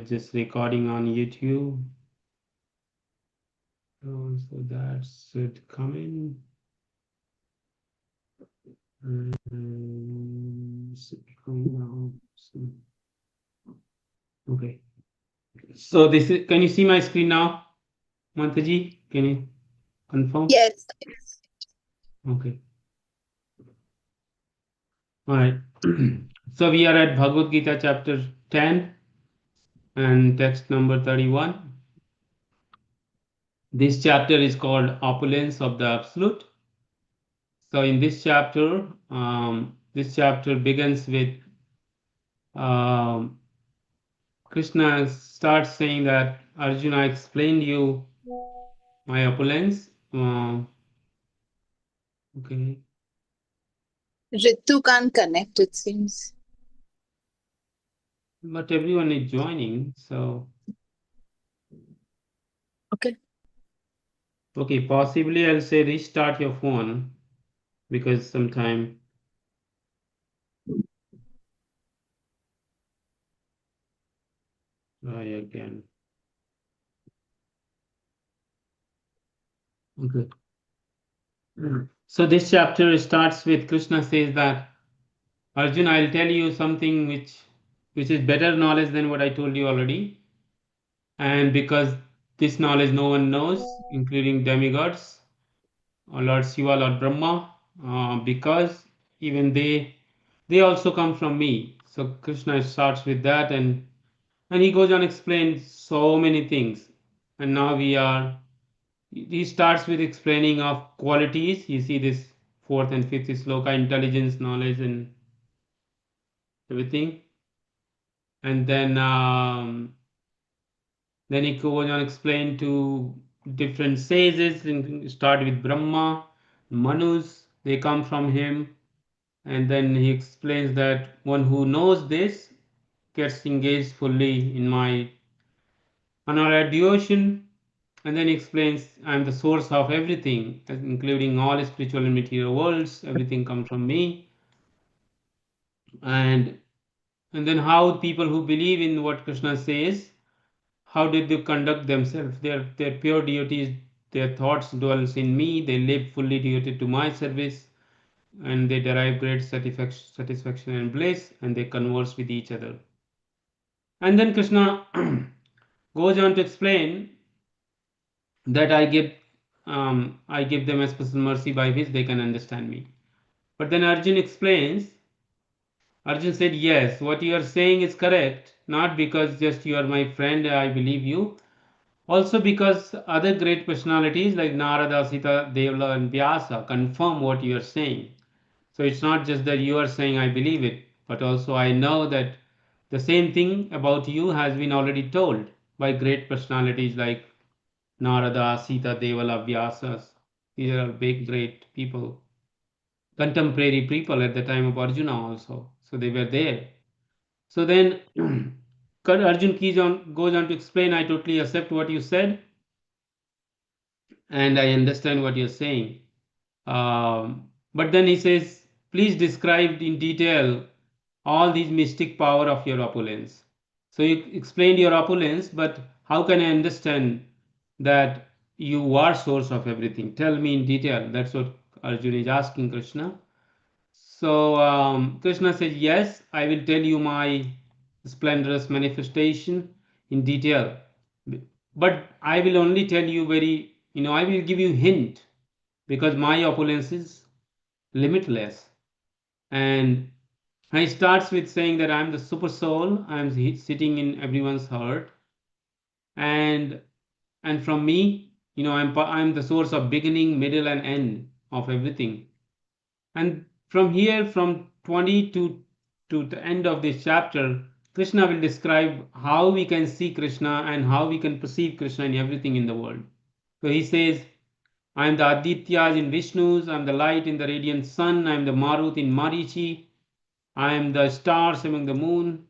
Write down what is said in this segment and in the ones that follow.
just recording on YouTube. So that should come in. Should be coming now. Okay. So this is. Can you see my screen now, Mantaji? Can you confirm? Yes. Okay. All right. So we are at Bhagavad Gita chapter 10 and text number 31. This chapter is called Opulence of the Absolute. So in this chapter begins with um, Krishna starts saying that Arjuna, I explained you my opulence. Okay, Ritu can't connect, it seems. but everyone is joining, so Okay. okay, possibly I'll say restart your phone because sometime try again. Okay. So this chapter starts with Krishna says that Arjuna, I'll tell you something which is better knowledge than what I told you already, and because this knowledge no one knows, including demigods, or Lord Shiva, Lord Brahma, because even they also come from me. So Krishna starts with that, and he goes on explain so many things, and now he starts with explaining of qualities. You see this fourth and fifth sloka, intelligence, knowledge, and everything, and then he goes on explain to different sages, and start with Brahma, Manus, they come from him, and then he explains that one who knows this gets engaged fully in my anara devotion, and then he explains I'm the source of everything, including all spiritual and material worlds, everything comes from me, and and then how people who believe in what Krishna says, how did they conduct themselves? Their pure devotees, their thoughts dwells in me, they live fully devoted to my service, and they derive great satisfaction and bliss, and they converse with each other. And then Krishna goes on to explain that I give them a special mercy by which they can understand me. But then Arjun said, yes, what you are saying is correct, not because just you are my friend, I believe you, also because other great personalities like Narada, Sita, Devla, and Vyasa confirm what you are saying. So it's not just that you are saying I believe it, but also I know that the same thing about you has been already told by great personalities like Narada, Sita, Devala, Vyasas. These are big, great people, contemporary people at the time of Arjuna also. So they were there. So then Arjun goes on to explain, I totally accept what you said and I understand what you're saying. But then he says, please describe in detail all these mystic power of your opulence. So you explained your opulence, but how can I understand that you are source of everything? Tell me in detail. That's what Arjuna is asking Krishna. So Krishna says, yes, I will tell you my splendorous manifestation in detail. But I will only tell you I will give you hint because my opulence is limitless. And he starts with saying that I'm the super soul, I'm sitting in everyone's heart, and from me, I'm the source of beginning, middle, and end of everything. And from here, from 20 to the end of this chapter, Krishna will describe how we can see Krishna and how we can perceive Krishna in everything in the world. So he says, I am the Adityas in Vishnu's, I am the light in the radiant sun, I am the Marut in Marichi, I am the stars among the moon.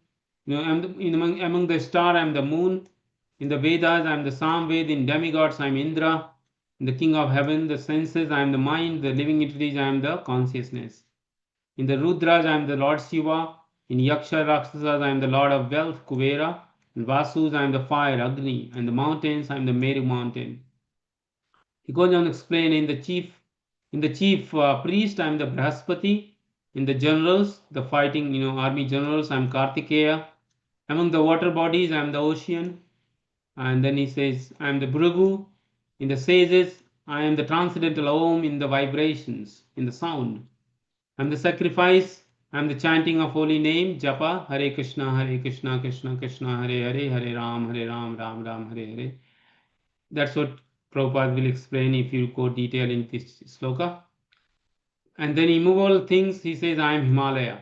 Among the star, I am the moon. In the Vedas, I am the Samved. In demigods, I am Indra. In the king of heaven, the senses, I am the mind. The living entities, I am the consciousness. In the Rudras, I am the Lord Shiva. In Yaksha Rakshasas, I am the Lord of wealth, Kuvera. And Vasus, I am the fire, Agni. And the mountains, I am the Meru mountain. He goes on to explain in the chief priest, I am the Brahaspati. In the generals, the fighting, army generals, I am Kartikeya. Among the water bodies, I am the ocean. And then he says, I am the Bhrigu. In the sages, I am the transcendental Om in the vibrations, in the sound. I am the sacrifice. I am the chanting of holy name, Japa, Hare Krishna, Krishna Krishna, Hare Hare, Hare Ram, Ram Ram, Hare Hare. That's what Prabhupada will explain if you go detail in this sloka. And then immovable things, he says, I am Himalaya.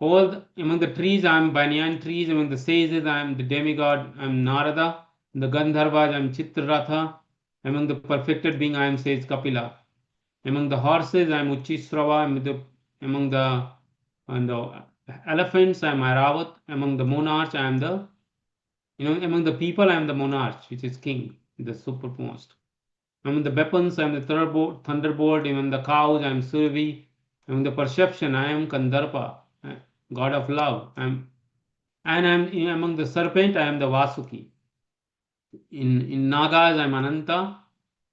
Among the trees, I am banyan trees. Among the sages, I am the demigod, I am Narada. In the Gandharvas, I am Chitraratha. Among the perfected being, I am says Kapila. Among the horses, I am Uchisrava. Among the elephants, I am Aravat. Among the monarchs, I am among the people, I am the monarch, which is king, the supermost. Among the weapons, I am the thunderbolt. Among the cows, I am Survi. Among the perception, I am Kandarpa, god of love. And I am among the serpent, I am the Vasuki. In Nagas, I am Ananta.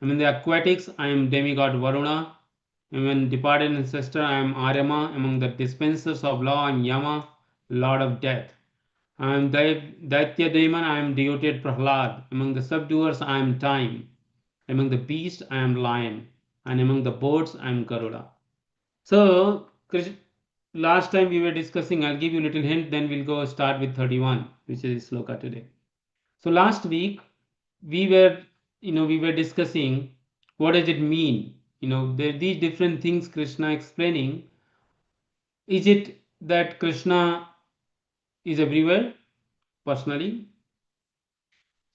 In the aquatics, I am demigod Varuna. When departed ancestor, I am Aryama. Among the dispensers of law, I am Yama, lord of death. I am Daitya Demon, I am devoted Prahlad. Among the subduers, I am time. Among the beasts, I am lion. And among the birds, I am Garuda. So, last time we were discussing, I'll give you a little hint, then we'll go start with 31, which is sloka today. So last week, we were discussing what does it mean. There are these different things Krishna explaining. Is it that Krishna is everywhere personally?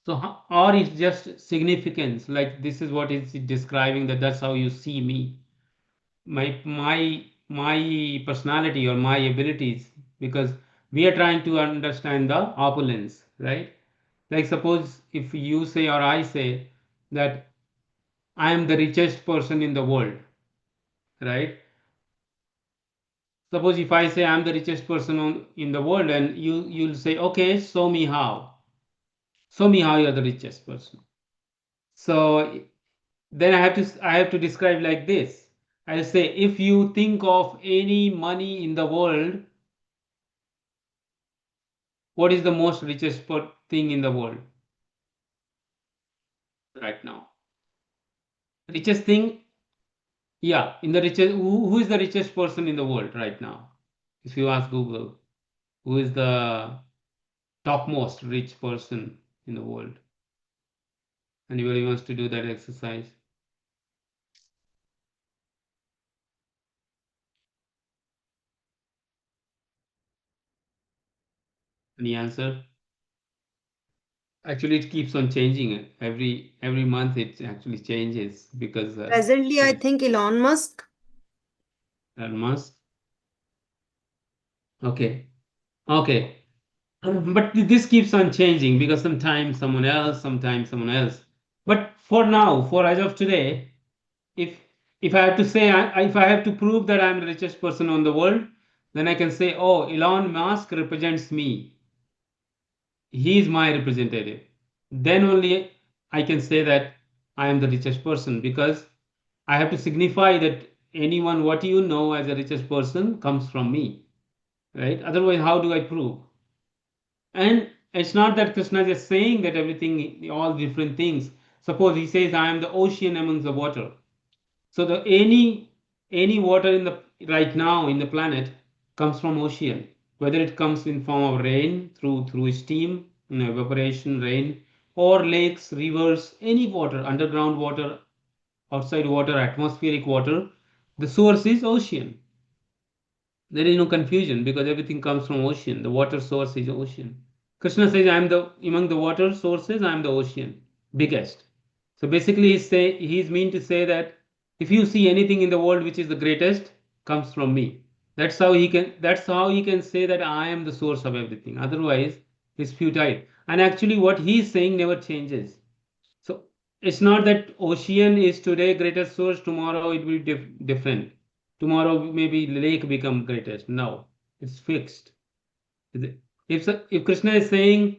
So, or it's just significance, like this is what is describing, that's how you see me, my personality or my abilities, because we are trying to understand the opulence, right? Like suppose if you say or I say that I am the richest person in the world, right? Suppose if I say I'm the richest person in the world, and you'll say, okay, show me how. Show me how you're the richest person. So then I have to describe like this. I'll say, if you think of any money in the world, what is the most richest thing in the world right now? Richest thing, yeah, in the richest, who is the richest person in the world right now? If you ask Google, who is the topmost rich person in the world? Anybody wants to do that exercise? Any answer? Actually, it keeps on changing. Every month it actually changes because Presently, I think Elon Musk. Elon Musk. Okay. But this keeps on changing because sometimes someone else. But for now, for as of today, if if I have to say, if I have to prove that I'm the richest person on the world, then I can say, oh, Elon Musk represents me. He is my representative. Then only I can say that I am the richest person, because I have to signify that anyone what you know as the richest person comes from me, right? Otherwise, how do I prove? And it's not that Krishna is saying that everything, all different things. Suppose he says, I am the ocean amongst the water. So the any water in the right now in the planet comes from ocean, whether it comes in form of rain through steam, evaporation, rain, or lakes, rivers, any water, underground water, outside water, atmospheric water, the source is ocean. There is no confusion because everything comes from ocean. The water source is ocean. Krishna says, I am the among the water sources, I am the ocean, biggest. So basically, he's mean to say that if you see anything in the world which is the greatest, comes from me. That's how he can say that I am the source of everything. Otherwise, it's futile. And actually, what he's saying never changes. So it's not that ocean is today greatest source, tomorrow it will be different. Tomorrow maybe lake become greatest. No, it's fixed. If Krishna is saying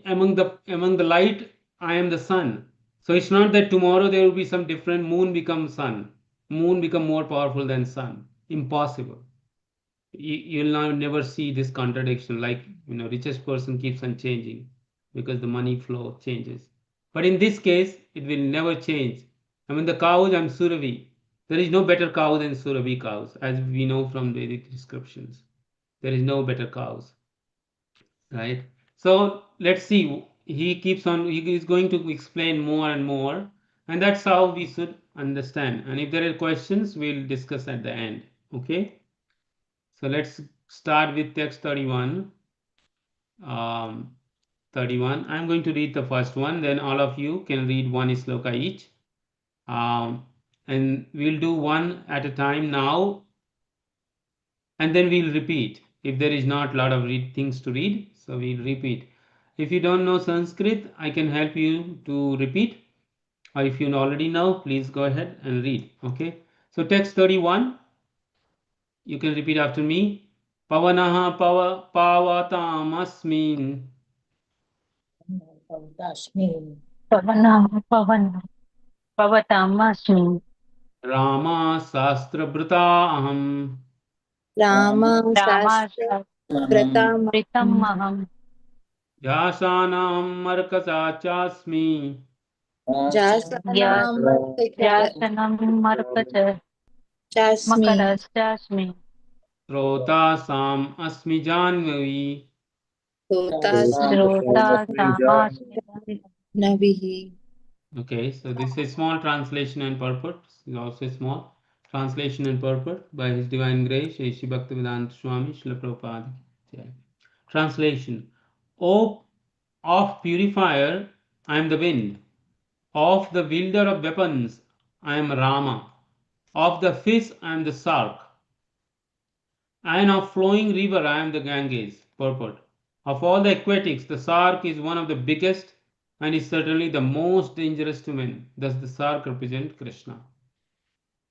among the light, I am the sun. So it's not that tomorrow there will be some different moon become sun. Moon become more powerful than sun. Impossible. You'll now never see this contradiction, like richest person keeps on changing because the money flow changes. But in this case, it will never change. I mean, the cows, I'm Suravi. There is no better cow than Suravi cows, as we know from Vedic descriptions. There is no better cows, right? So let's see. He keeps on, he is going to explain more and more, and that's how we should understand. And if there are questions, we'll discuss at the end. Okay? So let's start with text 31. 31. I'm going to read the first one, then all of you can read one sloka each. And we'll do one at a time now, and then we'll repeat. If there is not a lot of things to read, so we'll repeat. If you don't know Sanskrit, I can help you to repeat. Or if you already know, please go ahead and read. Okay. So text 31, you can repeat after me. Pavanaha pavatamasmin. पवतामस्मि Rama Sastrabhrata Aham. Rama रामाश्रितम् Pratam अहम् Yasanam Markasachasmi. Jasanam यासनं मर्कच Jasmi मकरश्चास्मि Srotasam Asmi Janvavi. श्रोतासामास्मि Navihi. Okay, so this is small translation and purport. This is also small translation and purport by His Divine Grace, Shri Bhaktivedanta Swami Srila Prabhupada. Translation: O of purifier, I am the wind. Of the wielder of weapons, I am Rama. Of the fish, I am the shark. And of flowing river, I am the Ganges. Purport: of all the aquatics, the shark is one of the biggest and is certainly the most dangerous to men. Thus, the shark represents Krishna.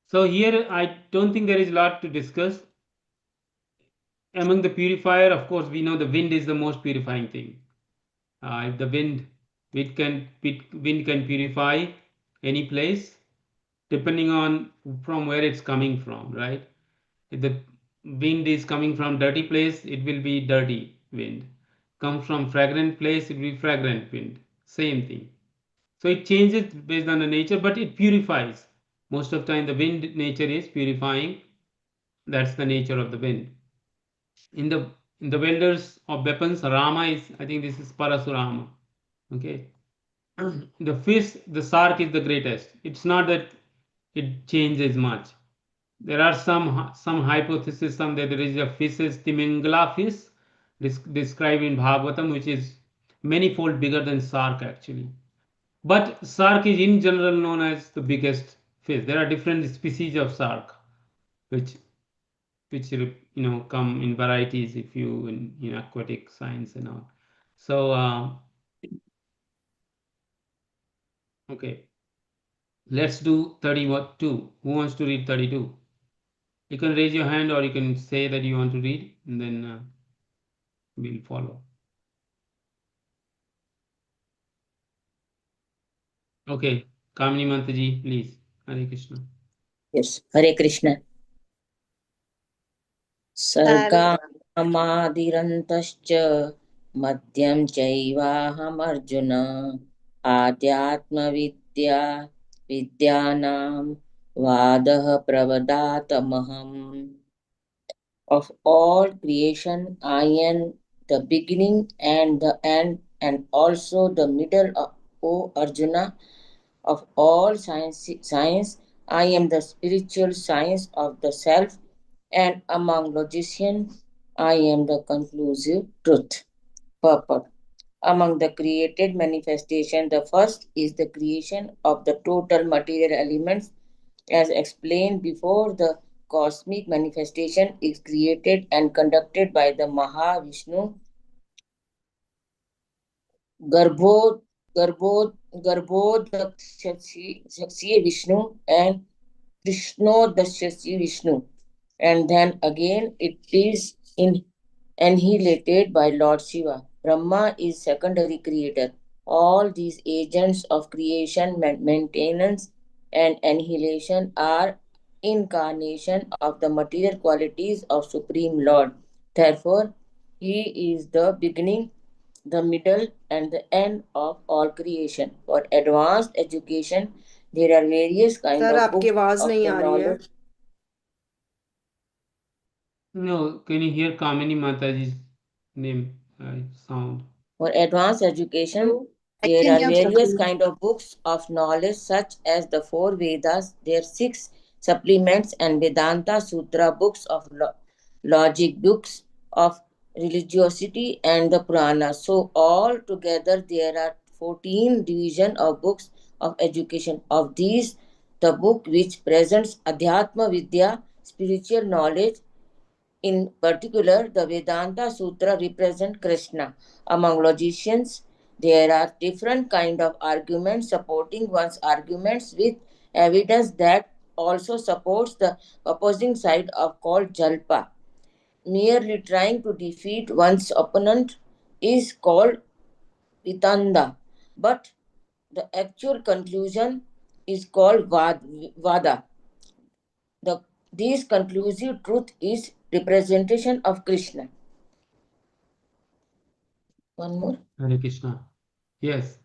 So here, I don't think there is a lot to discuss. Among the purifier, of course, we know the wind is the most purifying thing. If the wind can purify any place, depending on from where it's coming from, right? If the wind is coming from dirty place, it will be dirty wind. Come from fragrant place, it will be fragrant wind. Same thing. So it changes based on the nature, but it purifies. Most of the time the wind nature is purifying. That's the nature of the wind. In the wielders of weapons, Rama is, I think this is Parasurama. Okay. The fish, the shark is the greatest. It's not that it changes much. There are some hypothesis that there is a fish is Timingala fish described in Bhagavatam, which is manifold bigger than shark actually. But shark is in general known as the biggest fish. There are different species of shark, which come in varieties if you in aquatic science and all. So okay, let's do 32. Who wants to read 32? You can raise your hand or you can say that you want to read, and then we'll follow. Okay, Kamini Mataji, please. Hare Krishna. Yes, Hare Krishna. Sargamadirantashcha madhyam chaivaham arjuna adhyatmavidya vidyanam vadah pravadatamaham. Of all creation, I am the beginning and the end, and also the middle, O Arjuna. Of all science, I am the spiritual science of the self, and among logicians, I am the conclusive truth. Purport. Among the created manifestation, the first is the creation of the total material elements. As explained before, the cosmic manifestation is created and conducted by the Mahavishnu, Garbhodakshasi Vishnu, and Krishnodakshasi Vishnu. And then again it is annihilated by Lord Shiva. Brahma is secondary creator. All these agents of creation, maintenance, and annihilation are incarnation of the material qualities of Supreme Lord. Therefore, He is the beginning, the middle, and the end of all creation. For advanced education, there are various kinds sir of आपकी books आवाज of नहीं the आ रही है knowledge. No, can you hear Kamini Mataji's name sound? For advanced education, I there can are hear various Prabhu. kind of books of knowledge such as the four Vedas, their six supplements, and Vedanta Sutra, books of logic, books of religiosity, and the Puranas. So all together there are 14 division of books of education. Of these, the book which presents Adhyatma Vidya, spiritual knowledge, in particular, the Vedanta Sutra represent Krishna. Among logicians, there are different kind of arguments supporting one's arguments with evidence that also supports the opposing side of called Jalpa. Merely trying to defeat one's opponent is called Vitanda, but the actual conclusion is called Vada. The, this conclusive truth is representation of Krishna. One more. Hare Krishna. Yes.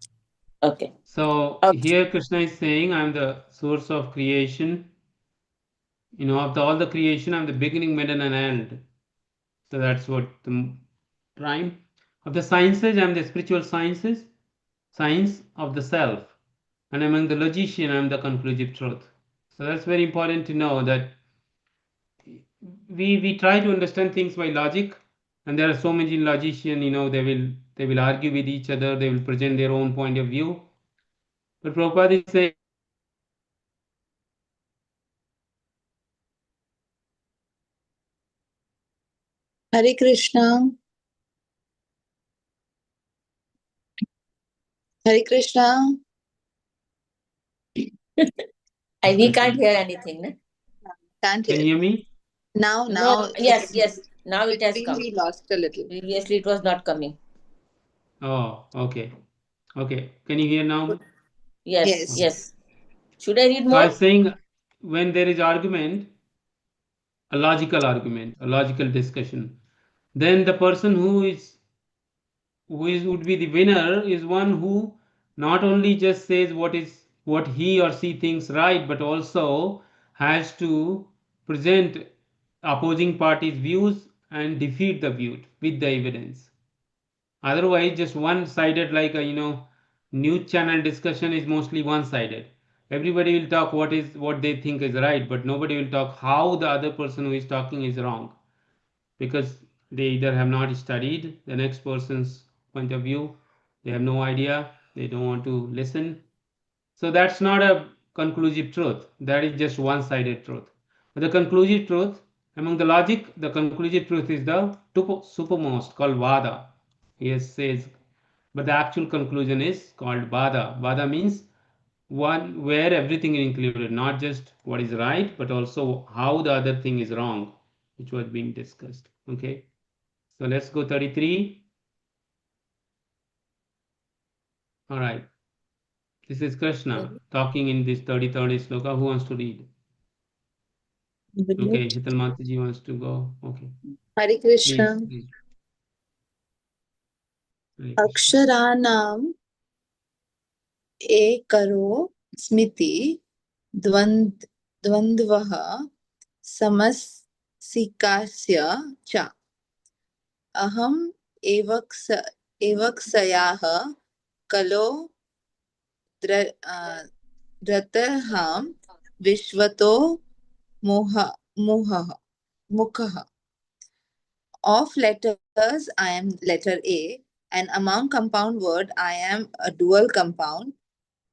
Okay. So Okay. here Krishna is saying, I'm the source of creation. Of all the creation, I'm the beginning, middle, and end. So that's what the prime of the sciences. I'm the spiritual sciences, science of the self, and among the logician, I'm the conclusive truth. So that's very important to know that we try to understand things by logic, and there are so many logicians. They will argue with each other. They will present their own point of view. But Prabhupada is saying, Hare Krishna. Hare Krishna. We can't hear anything. No? Can't can hear. you hear me? Now, No, yes, it's- yes. Now it has between come. we lost a little. Previously, it was not coming. Oh, okay. Okay. Can you hear now? Yes, Yes. yes. Should I read So I more? was saying, when there is argument, a logical argument, a logical discussion, then the person would be the winner is one who not only just says what he or she thinks right, but also has to present opposing party's views and defeat the view with the evidence. Otherwise, just one-sided, like a news channel discussion is mostly one-sided. Everybody will talk what they think is right, but nobody will talk how the other person who is talking is wrong, because they either have not studied the next person's point of view, they have no idea, they don't want to listen. So that's not a conclusive truth. That is just one-sided truth. But the conclusive truth, among the logic, the conclusive truth is the supermost, called Vada. He says, but the actual conclusion is called Vada. Vada means one where everything is included, not just what is right, but also how the other thing is wrong, which was being discussed. Okay. So let's go 33. All right. This is Krishna talking in this 33rd sloka. Who wants to read? Okay, Hital Mataji wants to go. Okay. Hare Krishna. Please. Hare Krishna. Aksharanam ekaro smiti द्वन्द्वः समस्सिकास्य च अहम् एवक्सयाः कलो द्रतहां विश्वतो मुखः. Of letters, I am letter A, and among compound word, I am a dual compound.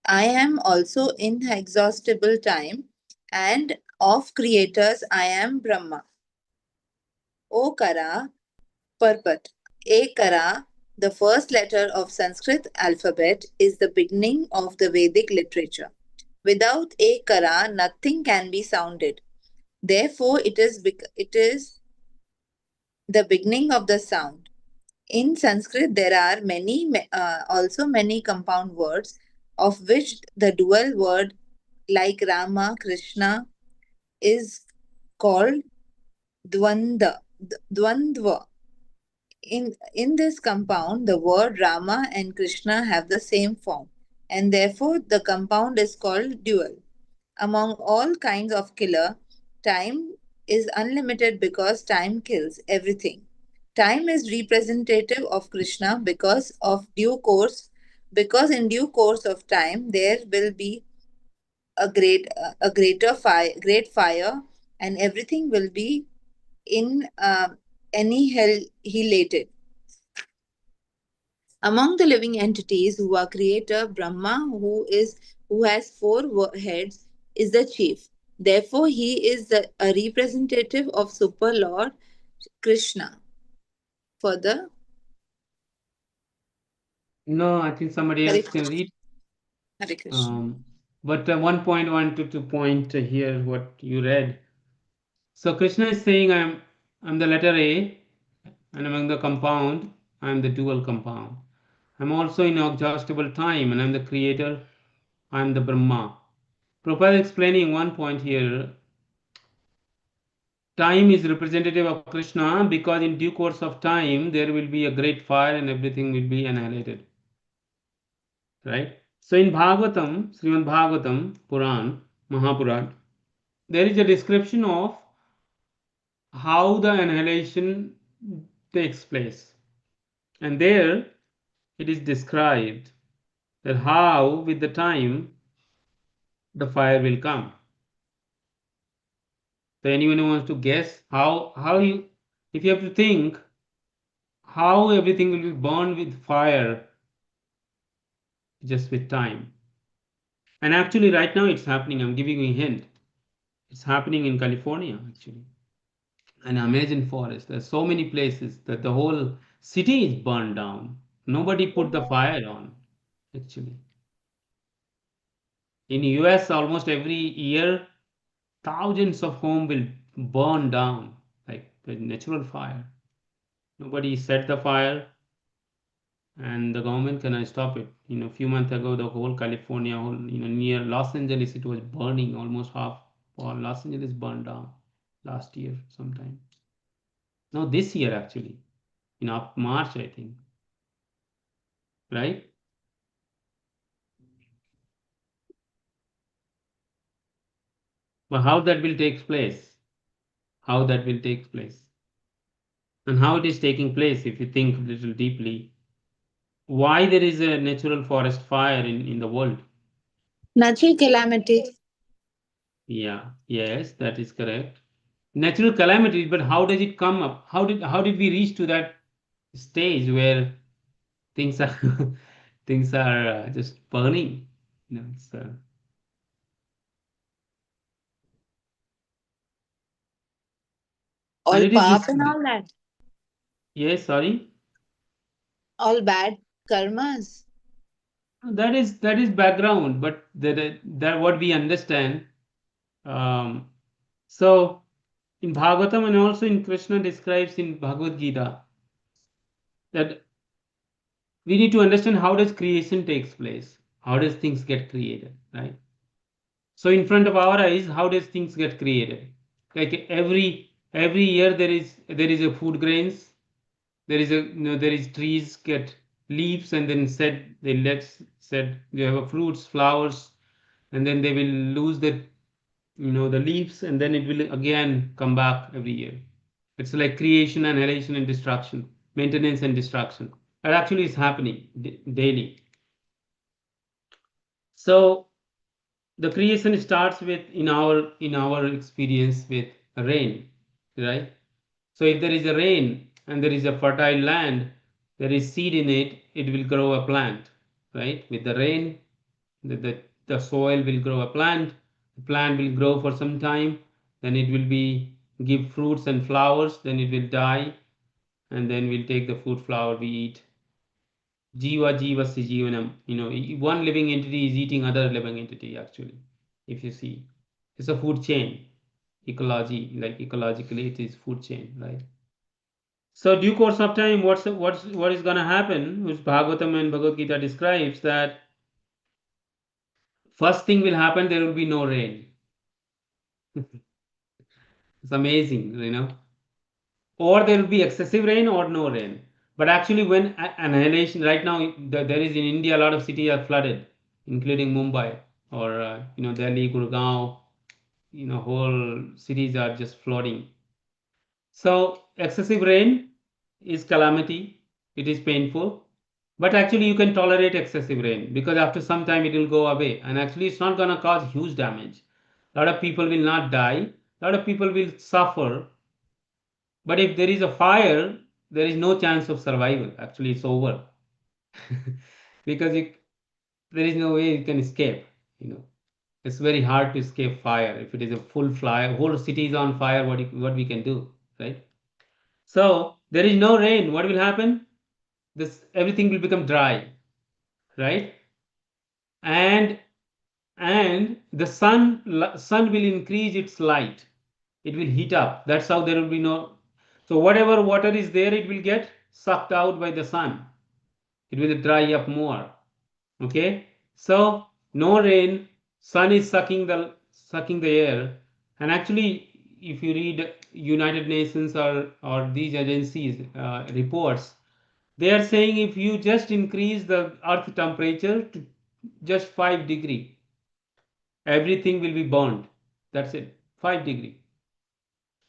I am also inexhaustible time, and of creators, I am Brahma. Okara, Parpat. Ekara, the first letter of Sanskrit alphabet, is the beginning of the Vedic literature. Without Ekara, nothing can be sounded. Therefore, it is the beginning of the sound. In Sanskrit, there are also many compound words, of which the dual word, like Rama, Krishna, is called Dvandva. In this compound, the word Rama and Krishna have the same form, and therefore the compound is called dual. Among all kinds of killer, time is unlimited because time kills everything. Time is representative of Krishna because in due course of time there will be great fire, and everything will be in annihilated. Among the living entities who are creator, Brahma, who has four heads, is the chief. Therefore, he is a representative of Super Lord Krishna. Further, No, I think somebody Hare else can read. Hare Krishna. But one point wanted to point here what you read. So Krishna is saying, I'm the letter A, and among the compound, I'm the dual compound. I'm also in inexhaustible time, and I'm the creator. I'm the Brahma. Prabhupada is explaining one point here. Time is representative of Krishna because in due course of time there will be a great fire and everything will be annihilated. Right? So in Bhagavatam, Srimad Bhagavatam, Puran, Mahapuran, there is a description of how the annihilation takes place. And there it is described that how with the time the fire will come. So anyone who wants to guess how you, if you have to think how everything will be burned with fire just with time. And actually right now it's happening. I'm giving you a hint. It's happening in California actually. An Amazon forest. There's so many places that the whole city is burned down. Nobody put the fire on actually. In US almost every year thousands of homes will burn down like the natural fire. Nobody set the fire and the government cannot stop it. A few months ago, the whole California, near Los Angeles, it was burning almost half. Or Los Angeles burned down last year sometime. No, this year actually, in March, I think. Right? But how that will take place? How that will take place? And how it is taking place, if you think a little deeply, why there is a natural forest fire in the world? Natural calamity. Yeah, yes, that is correct. Natural calamities, but how does it come up? How did we reach to that stage where things are things are just burning? It's, All and it is paap this. and all that. Yes, sorry. All bad karmas. That is background, but that what we understand. Um, so in Bhagavatam and also in Krishna describes in Bhagavad Gita that we need to understand how does creation takes place, how does things get created, right? So in front of our eyes, how does things get created? Like every year there is a food grains, there is there is trees get leaves and then said you have a fruits, flowers, and then they will lose the leaves and then it will again come back every year. It's like creation, annihilation, and destruction, maintenance and destruction. That actually is happening daily. So the creation starts with in our experience with rain, right? So if there is a rain and there is a fertile land, there is seed in it, it will grow a plant, right? With the rain, the soil will grow a plant, the plant will grow for some time, then it will be give fruits and flowers, then it will die, and then we'll take the fruit flower we eat. Jiva Jivasya Jivanam. One living entity is eating other living entity actually. If you see, it's a food chain. Ecology, like ecologically, it is food chain, right? So due course of time, what is going to happen, which Bhagavatam and Bhagavad Gita describes, that first thing will happen, there will be no rain. It's amazing, you know. Or there will be excessive rain or no rain. But actually, when annihilation, right now, there is in India, a lot of cities are flooded, including Mumbai or, Delhi, Gurgaon, whole cities are just flooding. So excessive rain is calamity. It is painful. But actually, you can tolerate excessive rain because after some time it will go away. And actually, it's not going to cause huge damage. A lot of people will not die. A lot of people will suffer. But if there is a fire, there is no chance of survival. Actually, it's over. Because there is no way you can escape. It's very hard to escape fire. If it is a full fire, whole city is on fire, what we can do, right? So there is no rain. What will happen? Everything will become dry, right? And the sun will increase its light. It will heat up. That's how there will be no. So whatever water is there, it will get sucked out by the sun. It will dry up more. Okay. So no rain. Sun is sucking the air. And actually, if you read United Nations or these agencies reports, they are saying if you just increase the earth temperature to just 5 degree, everything will be burned. That's it. 5 degree.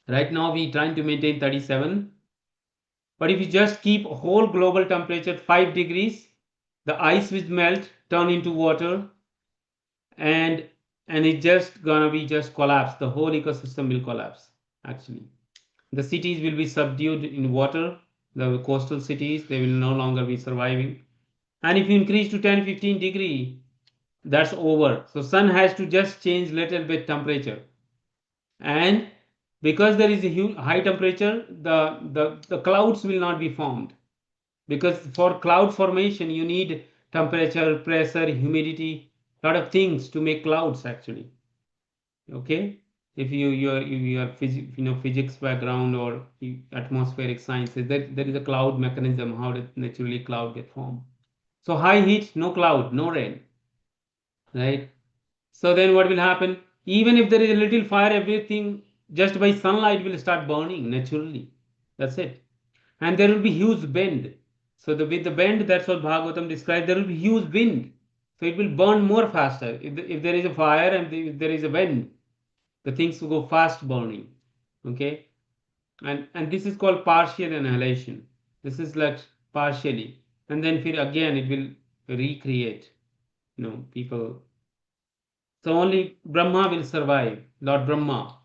Right now we trying to maintain 37. But if you just keep whole global temperature 5 degrees, the ice will melt, turn into water, and it's just gonna be just collapse. The whole ecosystem will collapse. Actually, the cities will be subdued in water. The coastal cities, they will no longer be surviving. And if you increase to 10-15 degree, that's over. So sun has to just change little bit temperature. And because there is a huge high temperature, the clouds will not be formed. Because for cloud formation, you need temperature, pressure, humidity, lot of things to make clouds actually. Okay, if you are physics background or atmospheric sciences, there is a cloud mechanism how did naturally cloud get formed. So high heat, no cloud, no rain, right? So then what will happen? Even if there is a little fire, everything just by sunlight will start burning naturally. That's it. And there will be huge bend. So with the bend, that's what Bhagavatam describes. There will be huge wind. So it will burn more faster. If there is a fire and if there is a wind, the things will go fast burning. Okay. And this is called partial annihilation. This is like partially. And then again it will recreate. People. So only Brahma will survive, Lord Brahma,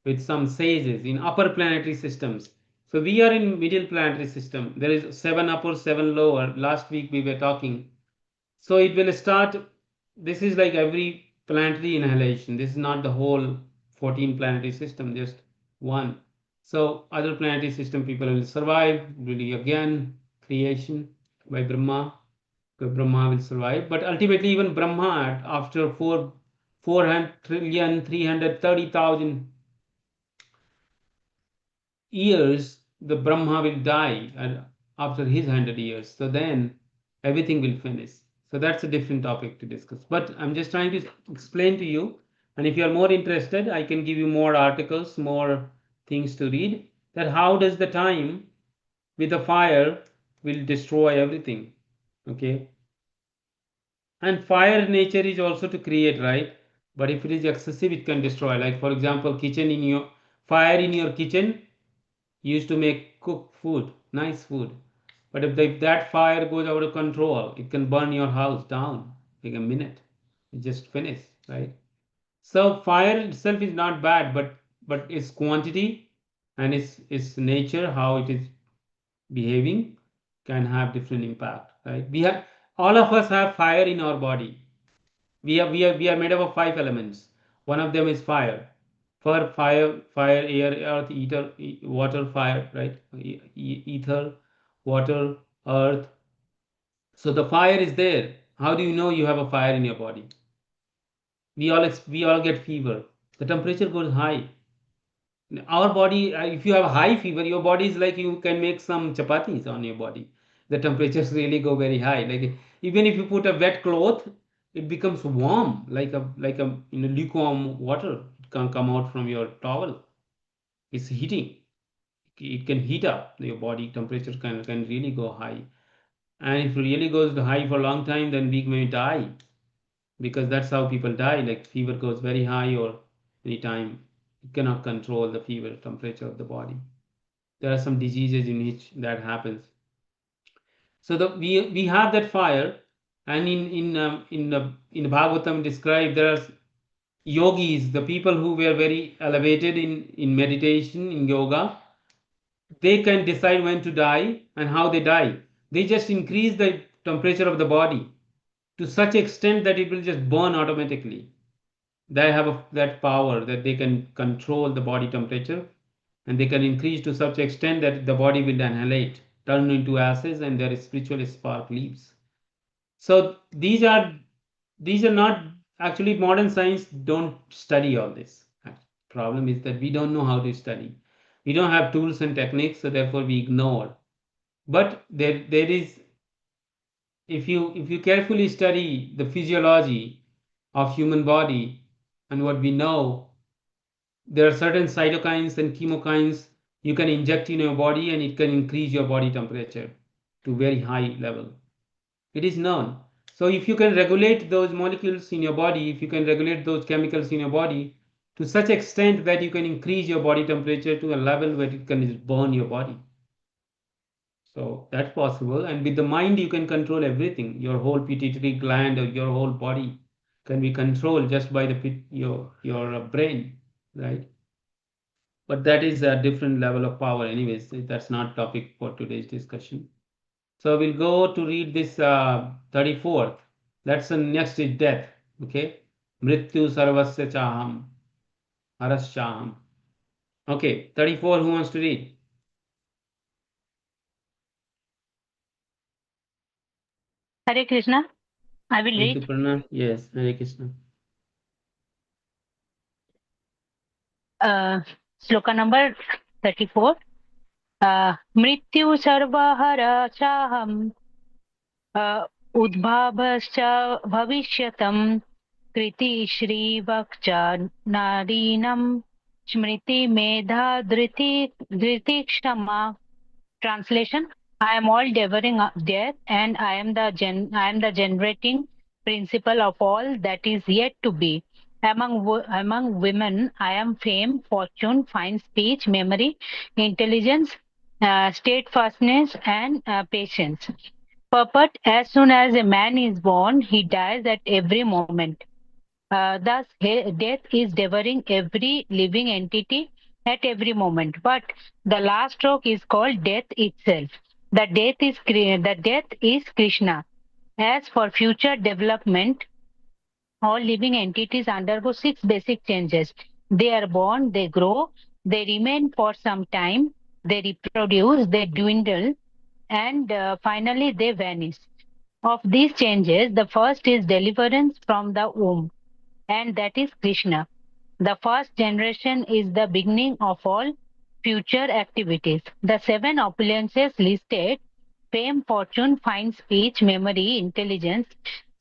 with some sages in upper planetary systems. So we are in middle planetary system. There is 7 upper, 7 lower. Last week we were talking. So it will start. This is like every planetary annihilation. This is not the whole 14 planetary system, just one. So other planetary system people will survive. Really again creation by Brahma. Brahma will survive. But ultimately, even Brahma, after 4,330,000 years, the Brahma will die after his 100 years. So then everything will finish. So that's a different topic to discuss. But I'm just trying to explain to you. And if you are more interested, I can give you more articles, more things to read. That how does the time with the fire will destroy everything. Okay. And fire nature is also to create, right? But if it is excessive, it can destroy. Like for example, fire in your kitchen used to make cook food, nice food. But if that fire goes out of control, it can burn your house down like a minute. It just finish, right? So fire itself is not bad, but its quantity and its nature, how it is behaving, can have different impact, right? All of us have fire in our body. We are made up of 5 elements. One of them is fire. Fire, air, earth, water, fire, right? Ether, water, earth. So the fire is there. How do you know you have a fire in your body? We all get fever. The temperature goes high. Our body, if you have high fever, your body is like you can make some chapatis on your body. The temperatures really go very high. Like even if you put a wet cloth, it becomes warm, like a lukewarm water. It can come out from your towel. It's heating. It can heat up. Your body temperature can really go high. And if it really goes high for a long time, then we may die, because that's how people die. Like fever goes very high, or anytime you cannot control the fever temperature of the body. There are some diseases in which that happens. So we have that fire, and in Bhagavatam described, there are yogis, the people who were very elevated in meditation, in yoga. They can decide when to die and how they die. They just increase the temperature of the body to such extent that it will just burn automatically. They have that power that they can control the body temperature, and they can increase to such extent that the body will annihilate, turn into ashes, and their spiritual spark leaves. So these are not actually, modern science don't study all this. Problem is that we don't know how to study. We don't have tools and techniques, so therefore we ignore. But there is, if you carefully study the physiology of human body and what we know, there are certain cytokines and chemokines you can inject in your body, and it can increase your body temperature to very high level. It is known. So if you can regulate those molecules in your body, if you can regulate those chemicals in your body to such extent that you can increase your body temperature to a level where it can burn your body. So that's possible. And with the mind, you can control everything. Your whole pituitary gland or your whole body can be controlled just by your brain, right? But that is a different level of power. Anyways, that's not topic for today's discussion. So we'll go to read this 34th. That's the next is death. Okay. Mrityu sarvasya chaham. Haras chaham. Okay. 34. Who wants to read? Hare Krishna. I will Thank you, read. Prana. Yes. Hare Krishna. Sloka number 34. Mrityu sarvahara chaham udbhavascha bhavisyatam kriti shrivakcha narinam smriti medha dhriti kshama. Translation: I am all devouring death, and I am the generating principle of all that is yet to be. Among women, I am fame, fortune, fine speech, memory, intelligence, steadfastness, and patience. Purport: as soon as a man is born, he dies at every moment. Thus, death is devouring every living entity at every moment. But the last stroke is called death itself. The death is Krishna. As for future development, all living entities undergo 6 basic changes. They are born, they grow, they remain for some time, they reproduce, they dwindle, and finally they vanish. Of these changes, the first is deliverance from the womb, and that is Krishna. The first generation is the beginning of all future activities. The 7 opulences listed, fame, fortune, fine speech, memory, intelligence,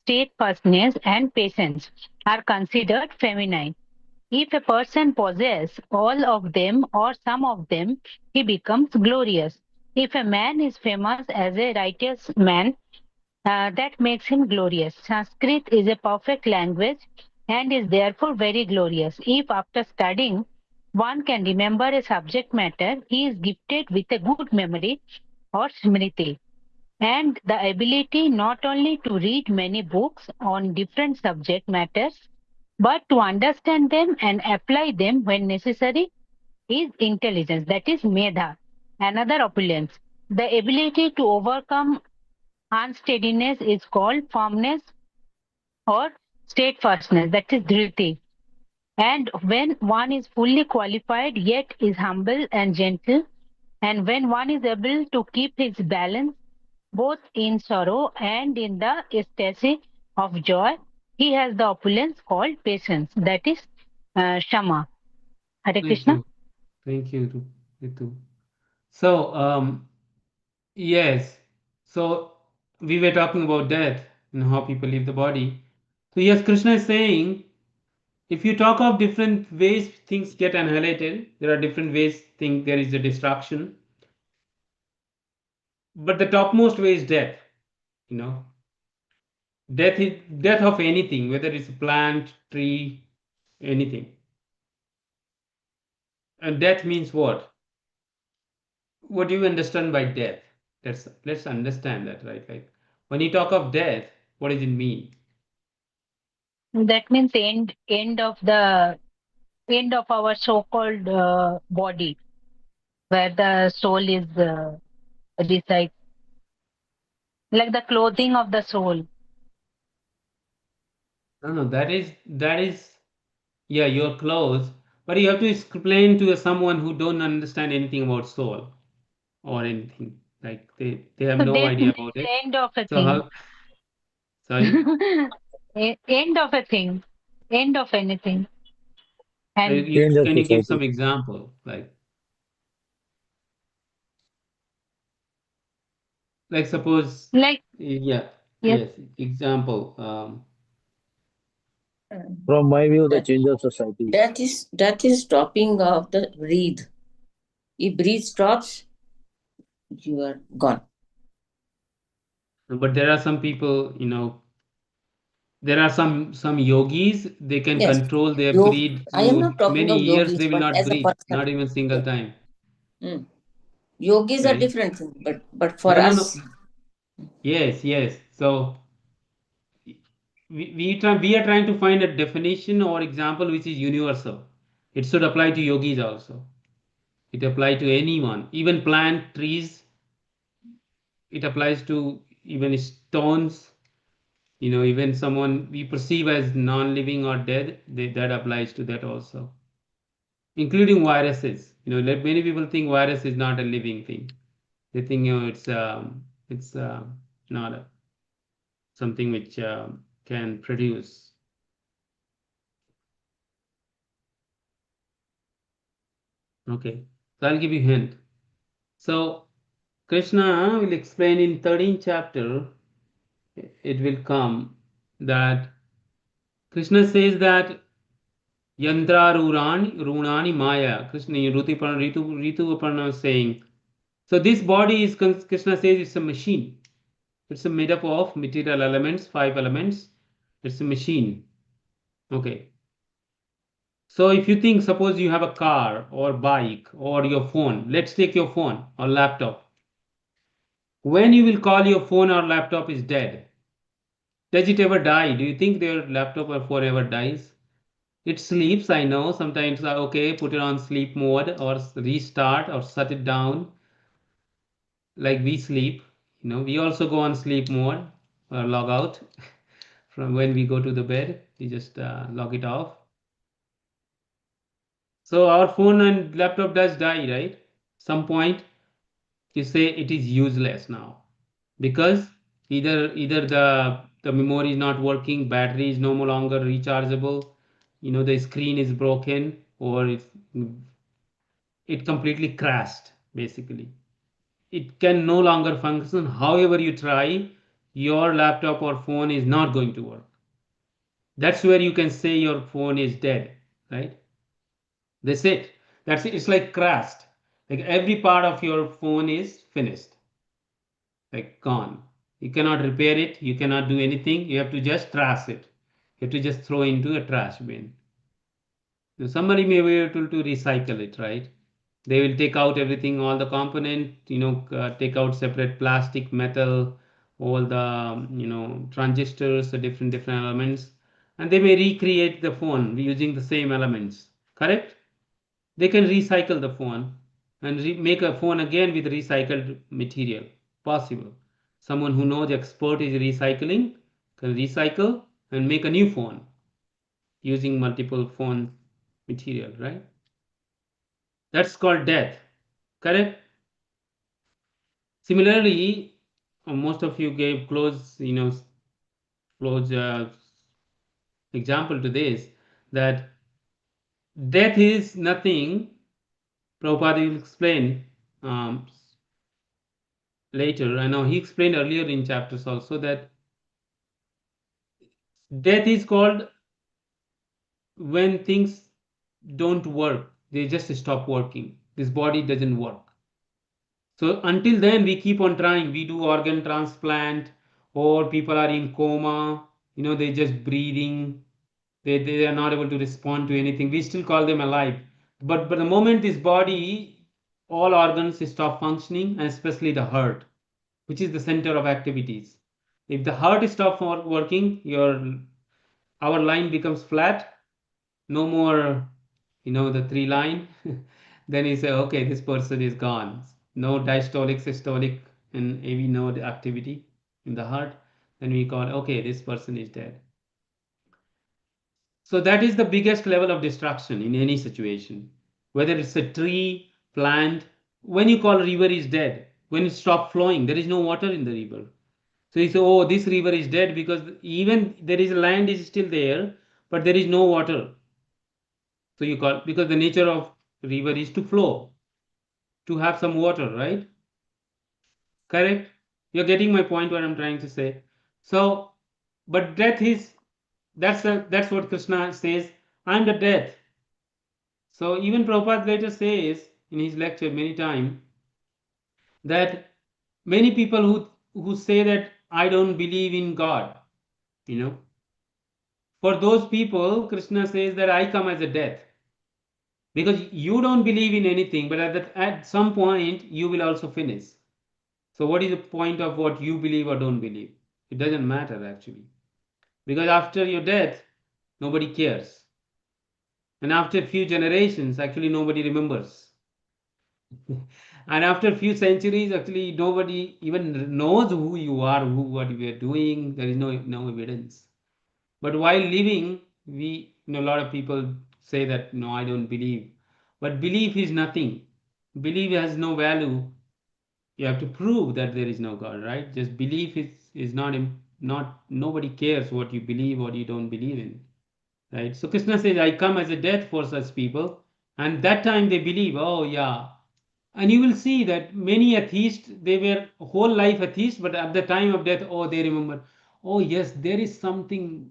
steadfastness, and patience, are considered feminine. If a person possesses all of them or some of them, he becomes glorious. If a man is famous as a righteous man, that makes him glorious. Sanskrit is a perfect language and is therefore very glorious. If after studying one can remember a subject matter, he is gifted with a good memory or smriti, and the ability not only to read many books on different subject matters, but to understand them and apply them when necessary is intelligence, that is medha. Another opulence, the ability to overcome unsteadiness is called firmness or steadfastness, that is dhriti. And when one is fully qualified yet is humble and gentle, and when one is able to keep his balance both in sorrow and in the ecstasy of joy, he has the opulence called patience, that is Shama. Hare Thank Krishna. you. Thank you, Ritu. So, yes. So we were talking about death and how people leave the body. So yes, Krishna is saying, if you talk of different ways things get annihilated, there are different ways think there is a destruction. But the topmost way is death. You know, death is death of anything, whether it's a plant, tree, anything. And death means what? What do you understand by death? Let's understand that, right? Like when you talk of death, what does it mean? That means end of the end of our so-called body, where the soul is resides, like the clothing of the soul. No, that is yeah, you're close, but you have to explain to someone who don't understand anything about soul or anything. Like they have So no death idea means about it. end of a So thing. how? Sorry, End of a thing, end of anything. And Change of can you give some society. example? Like suppose like, yeah, yes, yes, example. From my view, the That, change of society. that is stopping of the breathe. If breathe stops, you are gone. But there are some people, there are some yogis, they can Yes. control their Yog, breathe I am through not talking many of years. yogis, They will but not as a breathe, person. not even single time, Hmm. Yogis are right? different thing, but for No, no, no. us, Yes, yes. So we are trying to find a definition or example which is universal. It should apply to yogis also. It apply to anyone, even plant, trees. It applies to even stones. Even someone we perceive as non-living or dead, that applies to that also, including viruses. Like many people think virus is not a living thing. They think it's not something which can produce. Okay, so I'll give you a hint. So Krishna will explain in 13th chapter. It will come that Krishna says that yantra runani maya. Ritu Aparna is saying. So this body is Krishna says it's a machine. It's made up of material elements, 5 elements. It's a machine. Okay. So if you think, suppose you have a car or bike or your phone. Let's take your phone or laptop. When you will call your phone or laptop is dead. Does it ever die? Do you think their laptop or phone ever dies? It sleeps, I know. Sometimes, okay, put it on sleep mode or restart or shut it down. Like we sleep, we also go on sleep mode or log out from when we go to the bed. We just log it off. So our phone and laptop does die, right? Some point you say it is useless now because either the memory is not working, battery is no longer rechargeable, the screen is broken, or it completely crashed basically. It can no longer function. However you try, your laptop or phone is not going to work. That's where you can say your phone is dead, right? That's it. That's it. It's like crashed. Like every part of your phone is finished, like gone. You cannot repair it. You cannot do anything. You have to just trash it. You have to just throw into a trash bin. Now, somebody may be able to recycle it, right? They will take out everything, all the component, take out separate plastic, metal, all the transistors, the different elements, and they may recreate the phone using the same elements. Correct? They can recycle the phone and make a phone again with recycled material. Possible. Someone who knows expert is recycling can recycle and make a new phone using multiple phone material, right? That's called death. Correct? Similarly, most of you gave close example to this, that death is nothing Prabhupada will explain later. I know he explained earlier in chapters also that death is called when things don't work, they just stop working. This body doesn't work. So until then, we keep on trying. We do organ transplant, or people are in coma, they're just breathing. They are not able to respond to anything. We still call them alive. But the moment this body, all organs stop functioning, and especially the heart, which is the center of activities. If the heart stops working, our line becomes flat, no more, the three line. Then you say, okay, this person is gone. No diastolic, systolic, and AV node activity in the heart. Then we call, okay, this person is dead. So that is the biggest level of destruction in any situation. Whether it's a tree, plant, when you call river is dead, when it stops flowing, there is no water in the river. So you say, oh, this river is dead because even there is land is still there, but there is no water. So you call, because the nature of river is to flow, to have some water, right? Correct? You're getting my point, what I'm trying to say. So, but death is, that's what Krishna says, I'm the death. So even Prabhupada later says in his lecture many times that many people who say that I don't believe in God, for those people, Krishna says that I come as a death. Because you don't believe in anything, but at some point you will also finish. So what is the point of what you believe or don't believe? It doesn't matter actually. Because after your death, nobody cares. And after a few generations, actually nobody remembers. And after a few centuries, actually nobody even knows who you are, what you are doing. There is no evidence. But while living, a lot of people say that, no, I don't believe. But belief is nothing. Belief has no value. You have to prove that there is no God, right? Just belief is not nobody cares what you believe or you don't believe in, right? So Krishna says, I come as a death for such people, and that time they believe, oh yeah. And you will see that many atheists, they were whole life atheists, but at the time of death, oh, they remember, oh yes, there is something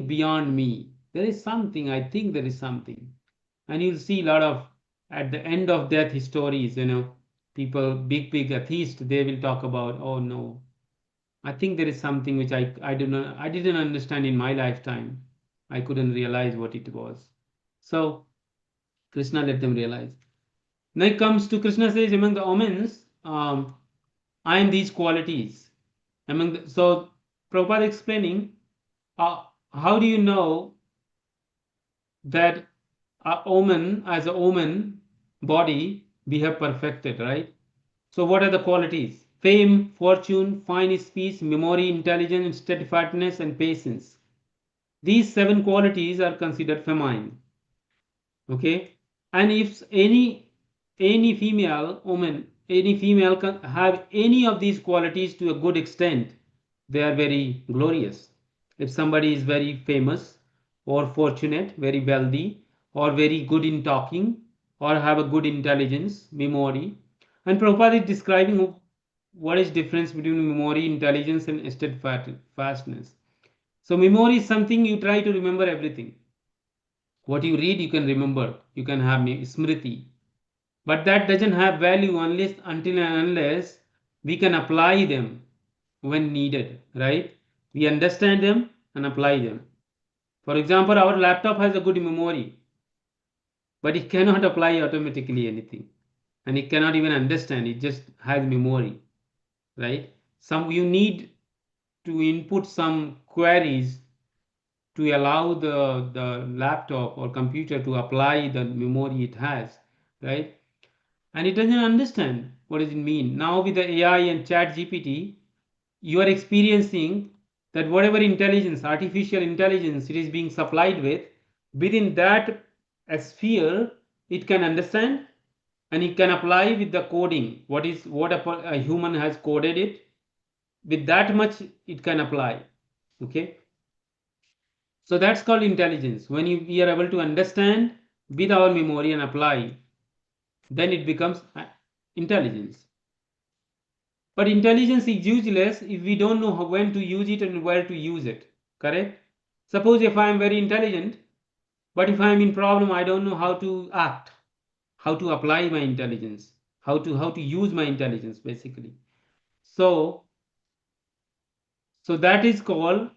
beyond me. There is something, I think there is something. And you'll see a lot of, at the end of death stories, people, big atheists, they will talk about, oh no, I think there is something which I didn't understand in my lifetime. I couldn't realize what it was. So Krishna let them realize. Now it comes to Krishna says, among the omens, I am these qualities. So Prabhupada explaining, how do you know that a omen, as a omen body, we have perfected, right? So what are the qualities? Fame, fortune, fine speech, memory, intelligence, steadfastness, and patience. These 7 qualities are considered feminine. Okay, and if any female woman, any female can have any of these qualities to a good extent, they are very glorious. If somebody is very famous or fortunate, very wealthy, or very good in talking, or have a good intelligence, memory, and Prabhupada is describing what is difference between memory, intelligence, and steadfastness. So memory is something you try to remember everything. What you read, you can remember. You can have smriti. But that doesn't have value until and unless we can apply them when needed, right? We understand them and apply them. For example, our laptop has a good memory, but it cannot apply automatically anything. And it cannot even understand. It just has memory, right? You need to input some queries to allow the laptop or computer to apply the memory it has, right? And it doesn't understand what does it mean. Now with the AI and chat GPT, you are experiencing that whatever intelligence, artificial intelligence it is being supplied with, within that sphere, it can understand and it can apply with the coding. What a human has coded it, with that much it can apply. Okay. So that's called intelligence. When we are able to understand with our memory and apply. then it becomes intelligence. But intelligence is useless if we don't know when to use it and where to use it. Correct? Suppose if I am very intelligent, but if I am in problem, I don't know how to act, how to apply my intelligence, how to use my intelligence basically. So that is called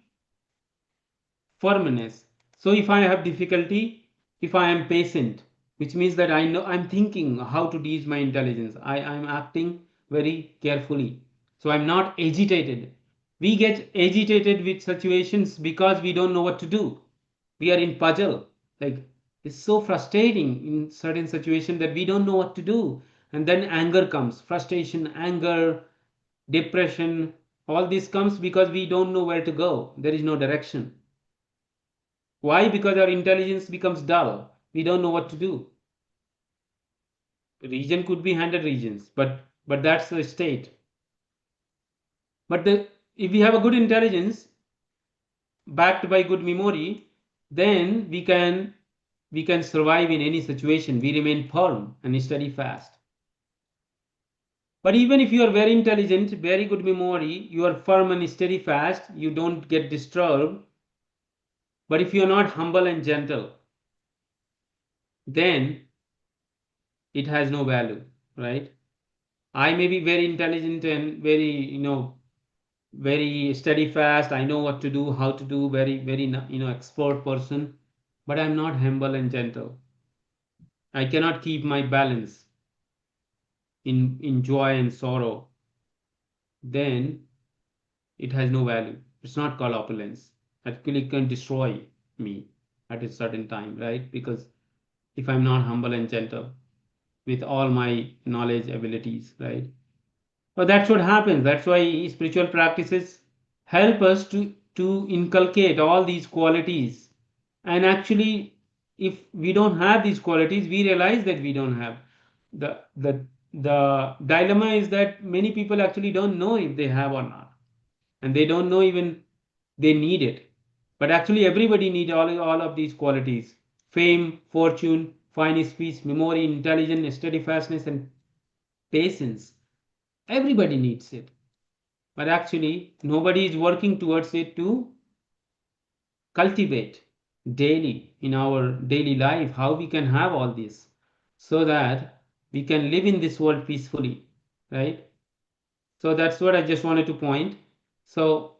firmness. So if I have difficulty, if I am patient, which means that I know I'm thinking how to use my intelligence. I'm acting very carefully. So I'm not agitated. We get agitated with situations because we don't know what to do. We are in puzzle. Like it's so frustrating in certain situations that we don't know what to do. And then anger comes, frustration, anger, depression, all this comes because we don't know where to go. There is no direction. Why? Because our intelligence becomes dull. We don't know what to do. Region could be 100 regions, but that's the state. But if we have a good intelligence backed by good memory, then we can survive in any situation. We remain firm and steady fast. But even if you are very intelligent, very good memory, you are firm and steady fast, you don't get disturbed. But if you are not humble and gentle, then it has no value, right? I may be very intelligent and very, very steady fast. I know what to do, how to do, very, very, expert person, but I'm not humble and gentle. I cannot keep my balance in joy and sorrow. Then it has no value. It's not called opulence. Actually, it can destroy me at a certain time, right? Because if I'm not humble and gentle with all my knowledge, abilities, right? But that's what happens. That's why spiritual practices help us to inculcate all these qualities. And actually, if we don't have these qualities, we realize that we don't have. The dilemma is that many people actually don't know if they have or not, and they don't know even they need it. But actually, everybody needs all of these qualities: fame, fortune, fine speech, memory, intelligence, steadfastness, and patience. Everybody needs it, but actually nobody is working towards it to cultivate daily in our daily life how we can have all this so that we can live in this world peacefully, right? So that's what I just wanted to point. So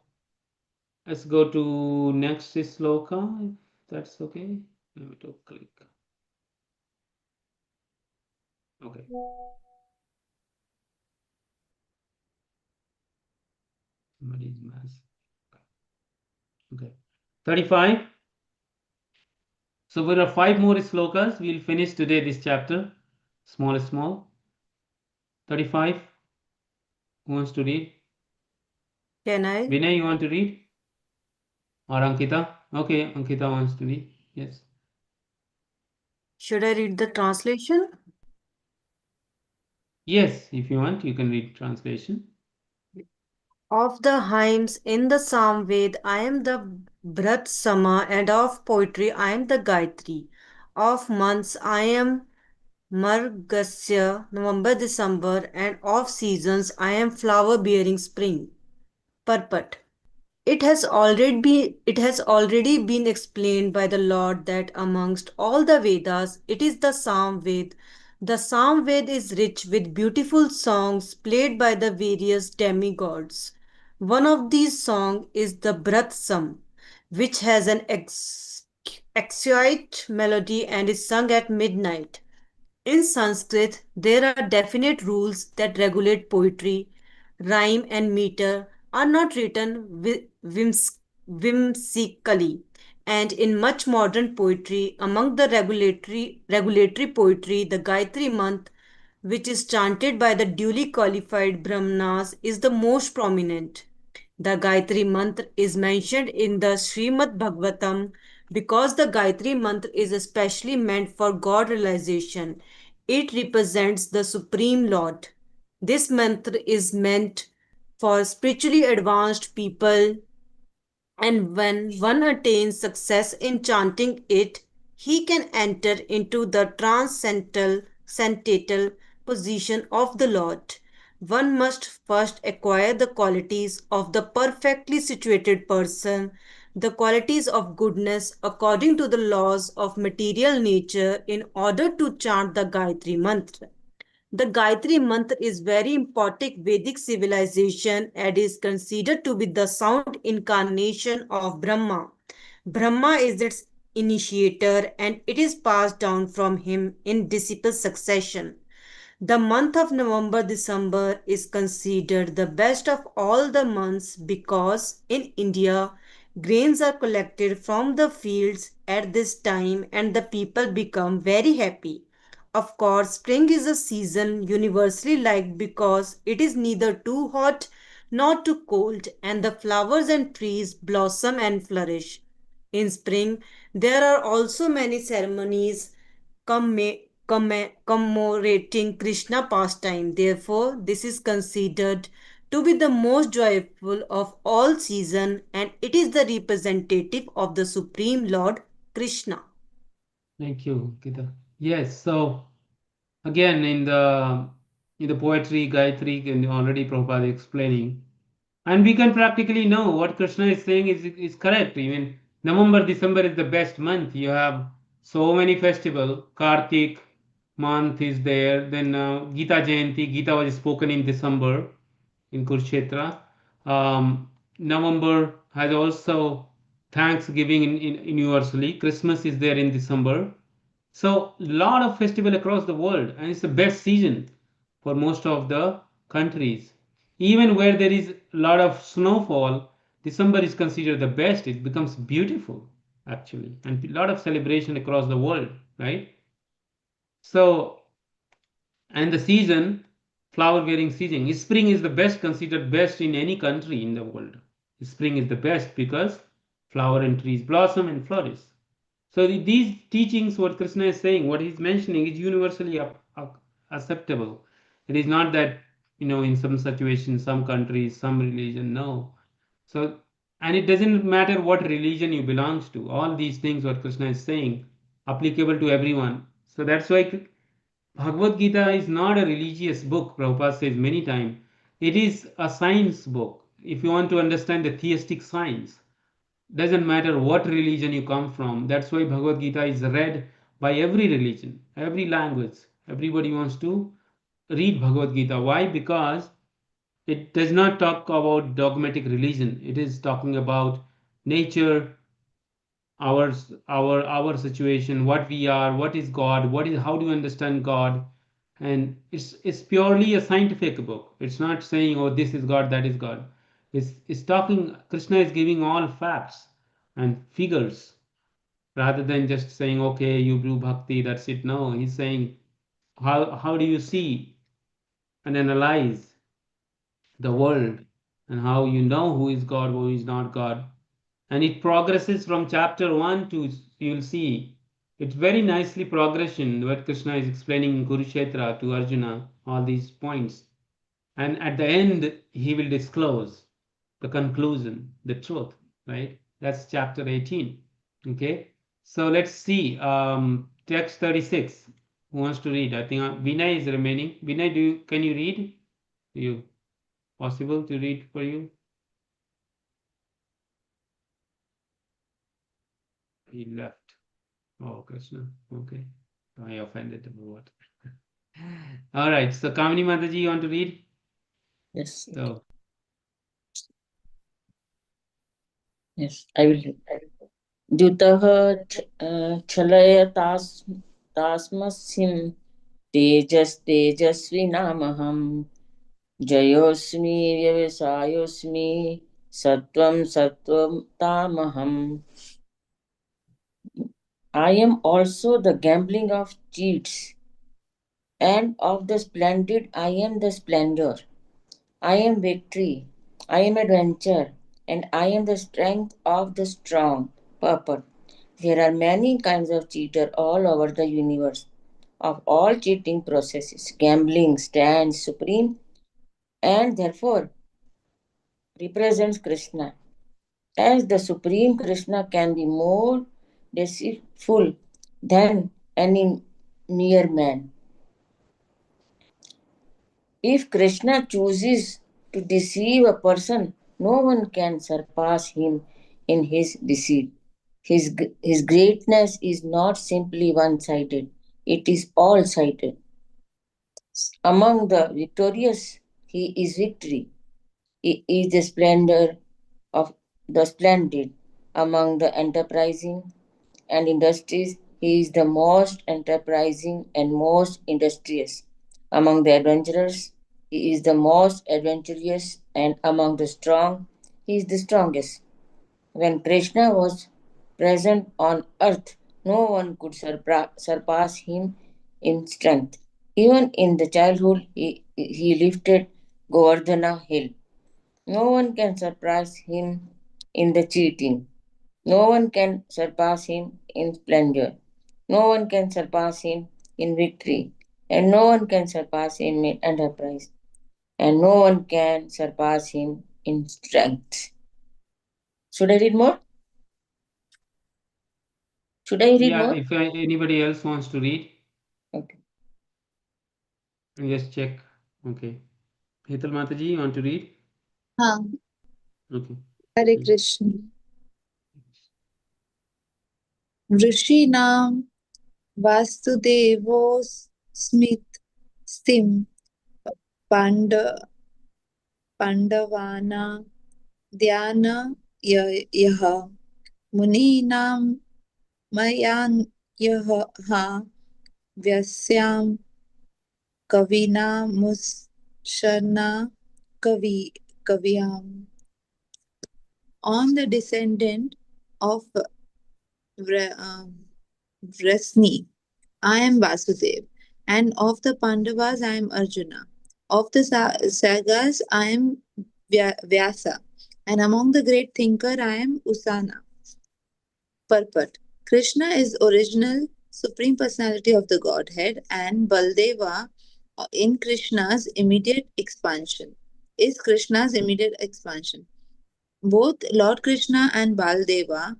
let's go to next sloka, if that's okay. Let me to click. Okay. Somebody's mass. Okay. 35. So there are 5 more slokas. We'll finish today this chapter. Small. 35. Who wants to read? Can I? Vinay, you want to read? Or Ankita? Okay, Ankita wants to read. Yes. Should I read the translation? Yes, if you want, you can read translation. Of the hymns in the Samved, I am the Bharat Sama, and of poetry, I am the Gayatri. Of months, I am Margasya, November, December, and of seasons, I am flower bearing spring. Purport. It has already been explained by the Lord that amongst all the Vedas, it is the Samved. The Samved is rich with beautiful songs played by the various demigods. One of these songs is the Bratsam, which has an exquisite melody and is sung at midnight. In Sanskrit, there are definite rules that regulate poetry. Rhyme and meter are not written whimsically. And in much modern poetry, among the regulatory poetry, the Gayatri month, which is chanted by the duly qualified Brahmanas, is the most prominent. The Gayatri Mantra is mentioned in the Srimad Bhagavatam because the Gayatri Mantra is especially meant for God realization. It represents the Supreme Lord. This mantra is meant for spiritually advanced people, and when one attains success in chanting it, he can enter into the transcendental transcendental position of the Lord. One must first acquire the qualities of the perfectly situated person, the qualities of goodness according to the laws of material nature, in order to chant the Gayatri Mantra. The Gayatri Mantra is very important Vedic civilization and is considered to be the sound incarnation of Brahma. Brahma is its initiator and it is passed down from him in disciple succession. The month of November December is considered the best of all the months because in India grains are collected from the fields at this time and the people become very happy. Of course, spring is a season universally liked because it is neither too hot nor too cold, and the flowers and trees blossom and flourish. In spring, there are also many ceremonies commemorating Krishna pastime. Therefore, this is considered to be the most joyful of all season, and it is the representative of the Supreme Lord Krishna. Thank you, Gita. Yes, so again in the poetry, Gayatri, and already Prabhupada explaining, and we can practically know what Krishna is saying is correct. Even November, December is the best month. You have so many festival. Kartik month is there. Then Gita Jayanti. Gita was spoken in December in Kurukshetra. November has also Thanksgiving in universally. Christmas is there in December. So lot of festival across the world, and it's the best season for most of the countries. Even where there is a lot of snowfall, December is considered the best. It becomes beautiful actually, and a lot of celebration across the world, right? So, and the season, flower bearing season, spring is the best, considered best in any country in the world. Spring is the best because flower and trees blossom and flourish. So these teachings, what Krishna is saying, what he's mentioning, is universally acceptable. It is not that, in some situations, some countries, some religion, no. So, and it doesn't matter what religion you belong to. All these things, what Krishna is saying, applicable to everyone. So that's why Bhagavad Gita is not a religious book, Prabhupada says many times. It is a science book. If you want to understand the theistic science, doesn't matter what religion you come from. That's why Bhagavad Gita is read by every religion, every language. Everybody wants to read Bhagavad Gita. Why? Because it does not talk about dogmatic religion. It is talking about nature, our situation, what we are, what is God, how do you understand God. And it's purely a scientific book. It's not saying, oh, this is God, that is God. It's talking, Krishna is giving all facts and figures rather than just saying, okay, you do bhakti, that's it. No, he's saying, how do you see and analyze the world, and how you know who is God, who is not God. And it progresses from chapter 1 to, you'll see, it's very nicely progression what Krishna is explaining in Kurukshetra to Arjuna, all these points. And at the end, he will disclose the conclusion, the truth, right? That's chapter 18. Okay. So let's see. Text 36. Who wants to read? I think Vinay is remaining. Vinay, can you read? You possible to read for you? He left. Oh, Krishna. Okay. I offended him or what? All right. So Kamini Mataji, you want to read? Yes, So yes, I will read. द्युतः छलयतास्मसिं तेजस्तेजस्विनामहम् जयोऽस्मि व्यवसायोऽस्मि सत्वं सत्वतामहम् I am also the gambling of cheats, and of the splendid I am the splendor. I am victory, I am adventure, and I am the strength of the strong. Purport. There are many kinds of cheater all over the universe. Of all cheating processes, gambling stands supreme and therefore represents Krishna. As the Supreme Krishna can be more deceitful than any mere man. If Krishna chooses to deceive a person, no one can surpass him in his deceit. His greatness is not simply one sided, it is all sided. Among the victorious, he is victory. He is the splendor of the splendid. Among the enterprising and industries, he is the most enterprising and most industrious. Among the adventurers, he is the most adventurous, and among the strong, he is the strongest. When Krishna was present on earth, no one could surpass him in strength. Even in the childhood, he lifted Govardhana hill. No one can surpass him in the cheating. No one can surpass him in splendor. No one can surpass him in victory. And no one can surpass him in enterprise. And no one can surpass him in strength. Should I read more? Should I read Yeah, more? if anybody else wants to read, Okay. just check. Okay. Hetal Mataji, you want to read? हाँ, Okay. Hare Krishna. ऋषीणां वासुदेवो स्थिं पाण्डवानां ध्यान यः मुनीनां मयान्यः व्यस्यां कवीनामुशना कवियाम्. On the descendant of Vresni, I am Vasudev, and of the Pandavas I am Arjuna. Of the sagas I am Vyasa, and among the great thinker I am Usana. Purport. Krishna is original supreme personality of the Godhead, and Baldeva in Krishna's immediate expansion is Krishna's immediate expansion. Both Lord Krishna and Baldeva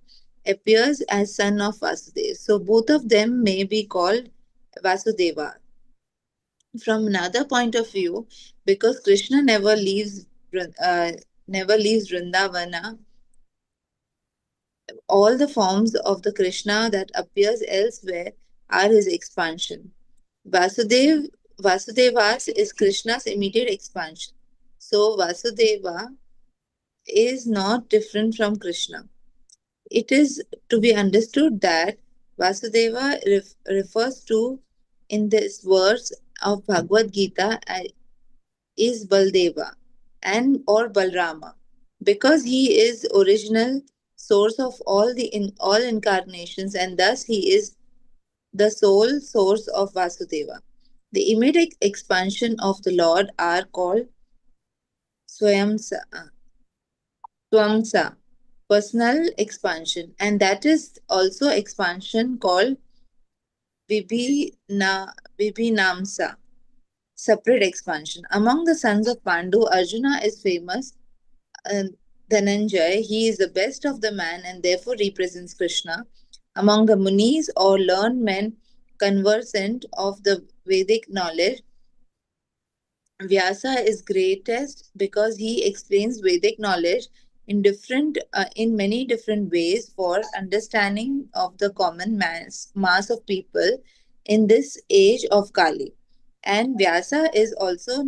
appears as son of Vasudeva, so both of them may be called Vasudeva. From another point of view, because Krishna never leaves Vrindavana, all the forms of the Krishna that appears elsewhere are his expansion. Vasudevas is Krishna's immediate expansion. So Vasudeva is not different from Krishna. It is to be understood that Vasudeva refers to in this verse of Bhagavad Gita is Baldeva and or Balrama, because he is original source of all incarnations, and thus he is the sole source of Vasudeva. The immediate expansion of the Lord are called Swayamsa, Swamsa, personal expansion, and that is also expansion called Vibhinamsa, separate expansion. Among the sons of Pandu, Arjuna is famous. Dhananjay, he is the best of the man and therefore represents Krishna. Among the Munis or learned men conversant of the Vedic knowledge, Vyasa is greatest because he explains Vedic knowledge in many different ways for understanding of the common mass of people in this age of Kali. And Vyasa is also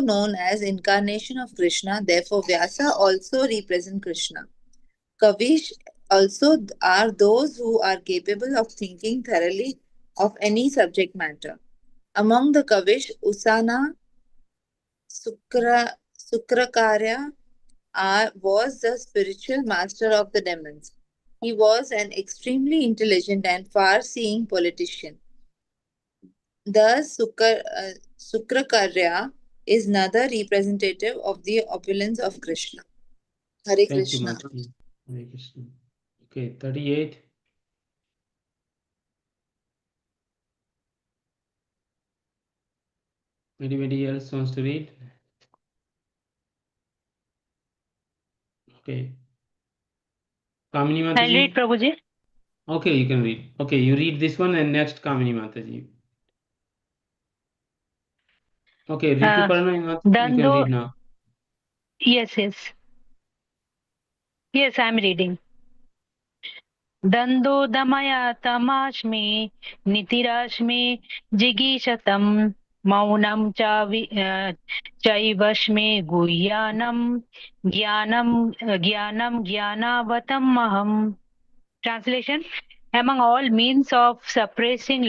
known as incarnation of Krishna. Therefore, Vyasa also represents Krishna. Kavish also are those who are capable of thinking thoroughly of any subject matter. Among the Kavish, Usana Sukrakarya was the spiritual master of the demons. He was an extremely intelligent and far-seeing politician. Thus, Sukrakarya is another representative of the opulence of Krishna. Hare Thank you, Krishna. Mataji. Hare Krishna. Okay, 38. Anybody else wants to read? Okay. Kamini I'll Mataji? read, Prabhuji. Okay, you can read. Okay, you read this one and next Kamini Mataji. Okay, Rituparna, you can Dando, read now. yes, I'm reading. Dandodamaya tamashmi nitirashmi jigishatam maunam chaivashmi guhyanam jnanam jnanavatam maham. Translation: among all means of suppressing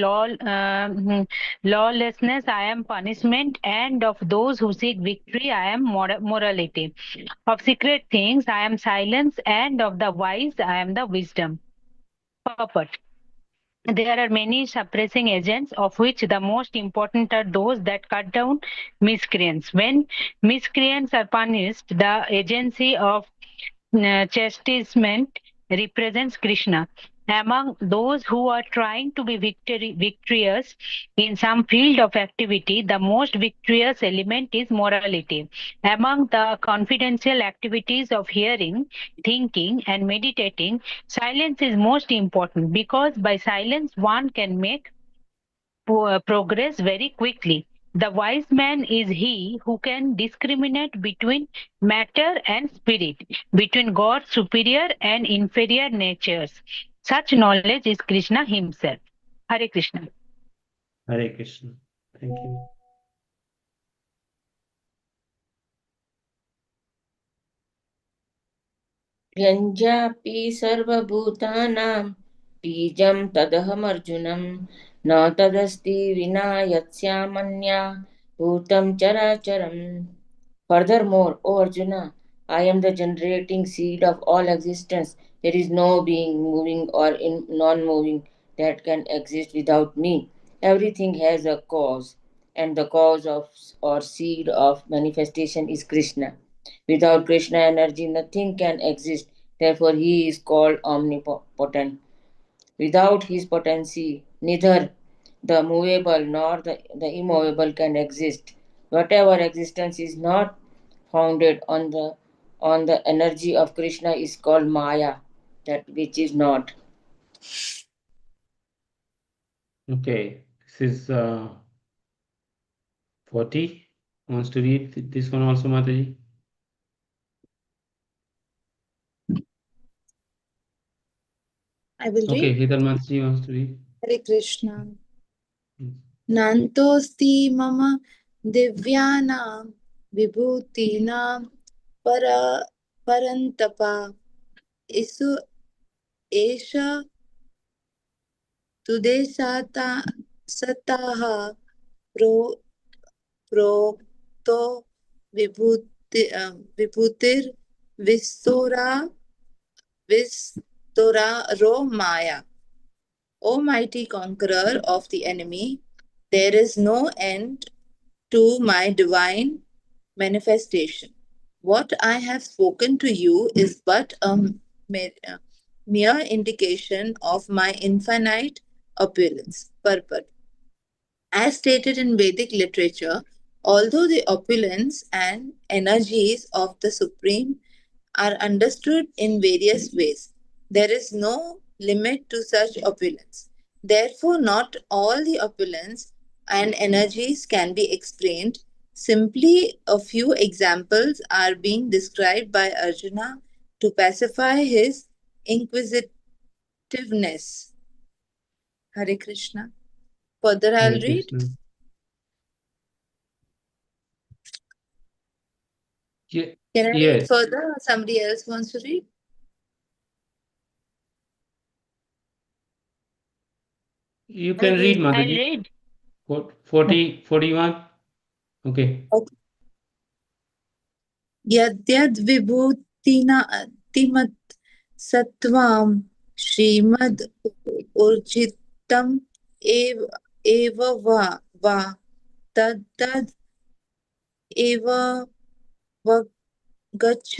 lawlessness, I am punishment, and of those who seek victory, I am morality. Of secret things, I am silence, and of the wise, I am the wisdom. Purport: there are many suppressing agents, of which the most important are those that cut down miscreants. When miscreants are punished, the agency of chastisement represents Krishna. Among those who are trying to be victorious in some field of activity, the most victorious element is morality. Among the confidential activities of hearing, thinking, and meditating, silence is most important, because by silence one can make progress very quickly. The wise man is he who can discriminate between matter and spirit, between God's superior and inferior natures. Such knowledge is Krishna himself. Hare Krishna. Hare Krishna. Thank you. व्यञ्जापि सर्वभूतानां बीजं तदहमर्जुनं न तदस्ति विना यत्स्यामन्या भूतं चराचरम्. Furthermore, O Arjuna, I am the generating seed of all existence. There is no being moving or non-moving that can exist without me. Everything has a cause, and the cause of or seed of manifestation is Krishna. Without Krishna energy, nothing can exist. Therefore, he is called omnipotent. Without his potency, neither the movable nor the immovable can exist. Whatever existence is not founded on the energy of Krishna is called Maya, that which is not. Okay, this is 40. Wants to read this one also, Mataji? I will Okay, read. Hital Mataji wants to read. Hare Krishna. Hmm. नान्तोऽस्ति मम दिव्यानां विभूतीनां परन्तपा इसु एष सताः प्रोक्तो विस्तोरा रो Maya. O mighty conqueror of the enemy, there is no end to my divine manifestation. What I have spoken to you is but a mere indication of my infinite opulence. Purport. As stated in Vedic literature, although the opulence and energies of the Supreme are understood in various ways, there is no limit to such opulence. Therefore, not all the opulence and energies can be explained. Simply a few examples are being described by Arjuna to pacify his inquisitiveness. Hare Krishna. Further, I'll Hare read. Krishna. Can I read Yes, further, or somebody else wants to read? you can read, I'll Mataji. read. 40, 41. Okay. Okay. यद्यद् विभूतिमत् सत्त्वं श्रीमद् ऊर्जितम् एव वा तद् एव वगच्छ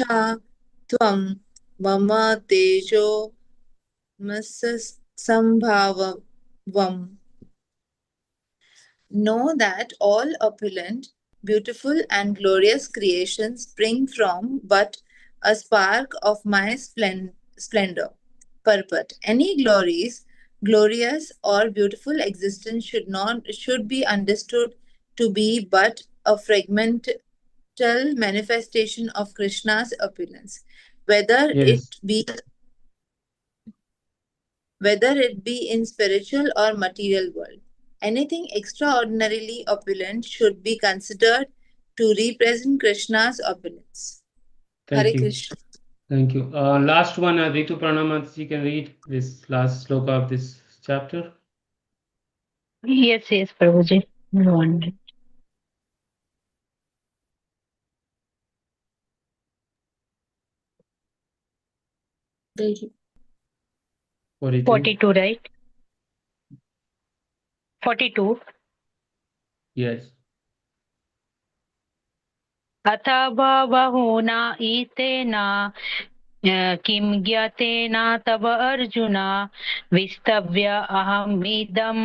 त्वं मम तेजो संभावम्. Know that all opulent, beautiful, and glorious creations spring from but a spark of my splendor. Purport. Any glorious or beautiful existence should be understood to be but a fragmental manifestation of Krishna's opulence, whether Yes. it be in spiritual or material world. Anything extraordinarily opulent should be considered to represent Krishna's opulence. Thank Hare you. Krishna. Thank you. Last one, Ritu Pranamat, you can read this last sloka of this chapter. Yes, Prabhuji. One. The 42. 42, right? 42. Yes. अथ बहुना इतेन किं ज्ञातेन तव अर्जुन विस्तव्य अहमिदं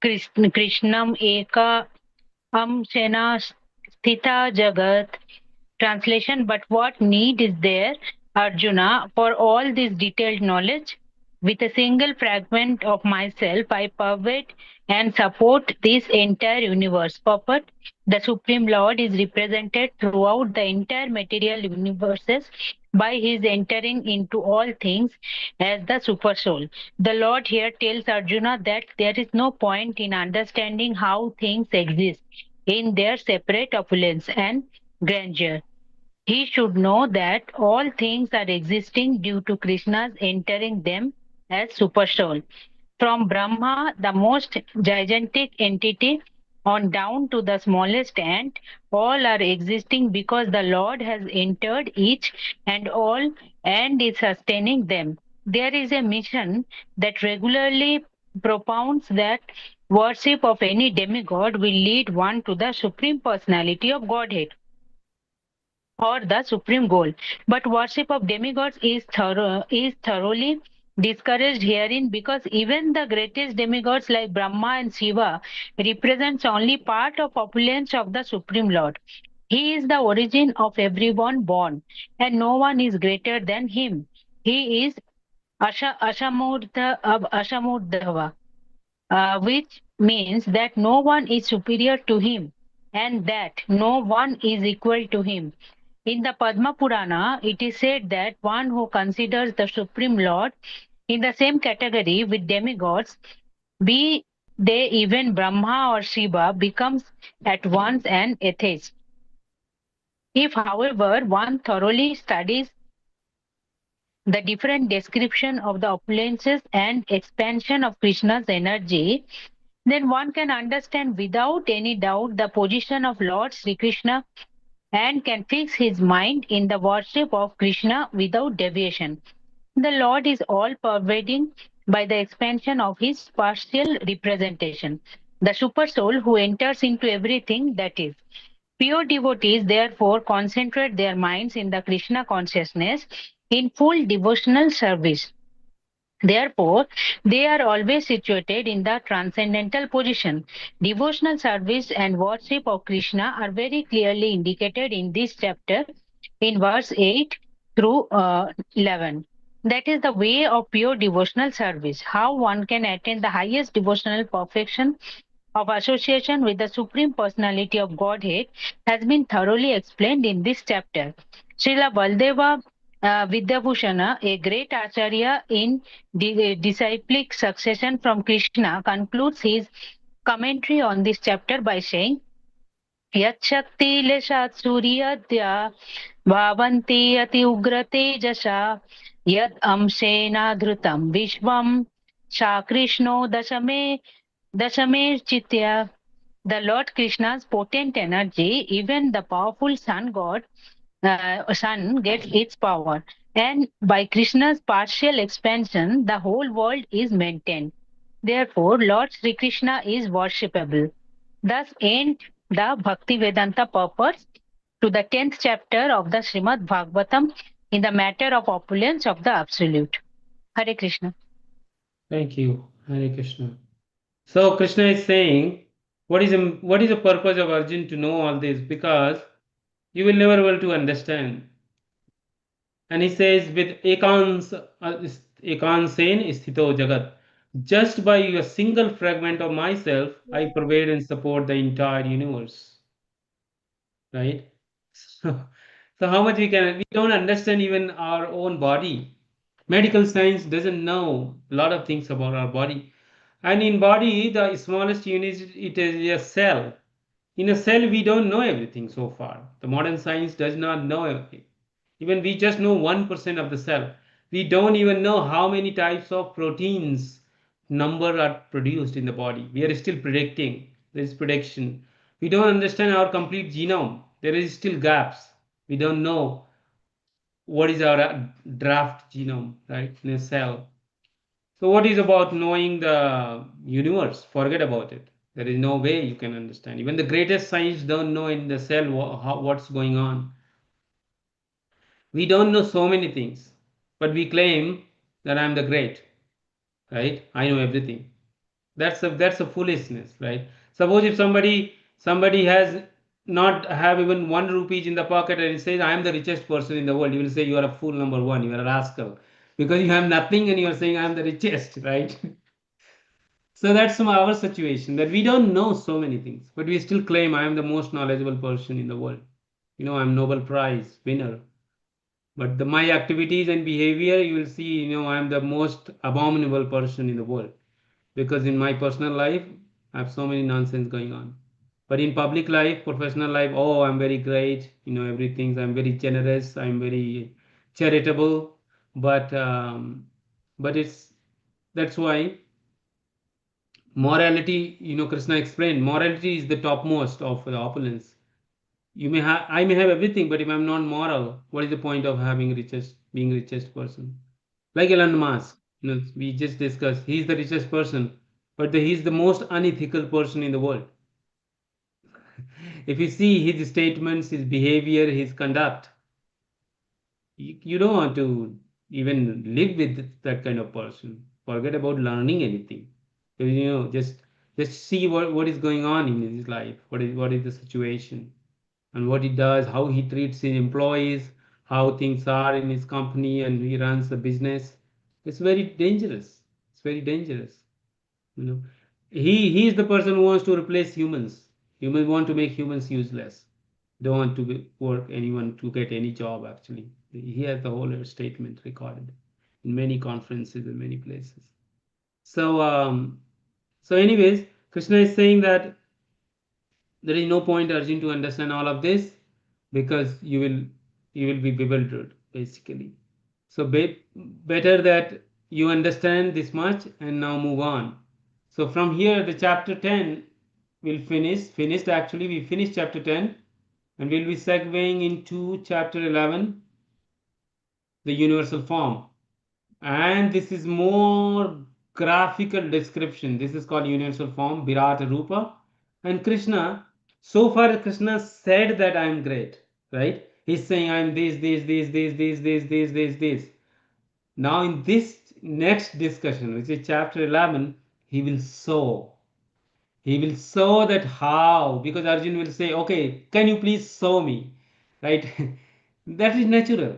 कृष्णम् एक अंशेन स्थिता जगत्. Translation: But what need is there, Arjuna, for all this detailed knowledge? With a single fragment of myself, I pervade and support this entire universe. Purport: The Supreme Lord is represented throughout the entire material universes by his entering into all things as the Super Soul. The Lord here tells Arjuna that there is no point in understanding how things exist in their separate opulence and grandeur. He should know that all things are existing due to Krishna's entering them as Super Soul. From Brahma, the most gigantic entity, on down to the smallest ant, all are existing because the Lord has entered each and all and is sustaining them. There is a mission that regularly propounds that worship of any demigod will lead one to the Supreme Personality of Godhead, or the supreme goal. But worship of demigods is thoroughly discouraged herein, because even the greatest demigods like Brahma and Shiva represents only part of opulence of the Supreme Lord. He is the origin of everyone born, and no one is greater than him. He is Ashamurdhava, which means that no one is superior to him and that no one is equal to him. In the Padma Purana, it is said that one who considers the Supreme Lord in the same category with demigods, be they even Brahma or Shiva, becomes at once an atheist. If, however, one thoroughly studies the different description of the opulences and expansion of Krishna's energy, then one can understand without any doubt the position of Lord Sri Krishna and can fix his mind in the worship of Krishna without deviation. The Lord is all pervading by the expansion of his partial representation, the super soul who enters into everything that is. Pure devotees therefore concentrate their minds in the Krishna consciousness in full devotional service. Therefore, they are always situated in the transcendental position. Devotional service and worship of Krishna are very clearly indicated in this chapter in verse 8 through 11. That is the way of pure devotional service. How one can attain the highest devotional perfection of association with the Supreme Personality of Godhead has been thoroughly explained in this chapter. Srila Baldeva Vidyabhushana, a great acharya in disciplic succession from Krishna, concludes his commentary on this chapter by saying, Yat Shakti Leshat Suryadya Bhavanti Ati Ugrate Jasha Yat Amsena Dhrutam Vishvam Sha Krishno Dashame Chitya. The Lord Krishna's potent energy, even the powerful sun god, sun gets its power. And by Krishna's partial expansion, the whole world is maintained. Therefore, Lord Sri Krishna is worshipable. Thus end the Bhakti Vedanta purpose to the 10th chapter of the Srimad Bhagavatam in the matter of opulence of the Absolute. Hare Krishna. Thank you. Hare Krishna. So Krishna is saying, what is the purpose of Arjun to know all this? Because you will never be able to understand. And he says, with ekan sen sthito jagat. Just by a single fragment of myself, I pervade and support the entire universe. Right? So how much we don't understand even our own body. Medical science doesn't know a lot of things about our body. And in body, the smallest unit, it is a cell. In a cell, we don't know everything so far. The modern science does not know everything. Even we just know 1% of the cell. We don't even know how many types of proteins number are produced in the body. We are still predicting. There is prediction. We don't understand our complete genome. There is still gaps. We don't know what is our draft genome, right, in a cell. So what is about knowing the universe? Forget about it. There is no way you can understand. Even the greatest science don't know in the cell what's going on. We don't know so many things, but we claim that I'm the great, right? I know everything. That's a foolishness, right? Suppose if somebody has not have even 1 rupee in the pocket and says I am the richest person in the world, you will say you are a fool number one, you are a rascal, because you have nothing and you are saying I am the richest, right? So that's our situation, that we don't know so many things, but we still claim I am the most knowledgeable person in the world. I'm Nobel Prize winner. But my activities and behavior, you will see, I'm the most abominable person in the world, because in my personal life, I have so many nonsense going on. But in public life, professional life, oh, I'm very great, everything. I'm very generous. I'm very charitable. But that's why morality, Krishna explained, morality is the topmost of the opulence. I may have everything, but if I'm not moral, what is the point of being richest person? Like Elon Musk, we just discussed, he's the richest person, but he's the most unethical person in the world. If you see his statements, his behavior, his conduct, you don't want to even live with that kind of person. Forget about learning anything. So, just see what is going on in his life. What is the situation, and what he does, how he treats his employees, how things are in his company, and he runs the business. It's very dangerous. It's very dangerous. You know, he is the person who wants to replace humans. Humans want to make humans useless. Don't want to work anyone to get any job. Actually, he has the whole statement recorded in many conferences in many places. So anyways, Krishna is saying that there is no point urging to understand all of this, because you will be bewildered basically. So better that you understand this much and now move on. So from here, the chapter 10 will finished. Actually, we finished chapter 10, and we'll be segueing into chapter 11, the universal form. And this is more graphical description. This is called universal form, Virat Rupa. And Krishna, so far Krishna said that I am great, right? He's saying I am this. Now in this next discussion, which is chapter 11, he will show. He will show that how, because Arjun will say, okay, can you please show me, right? That is natural.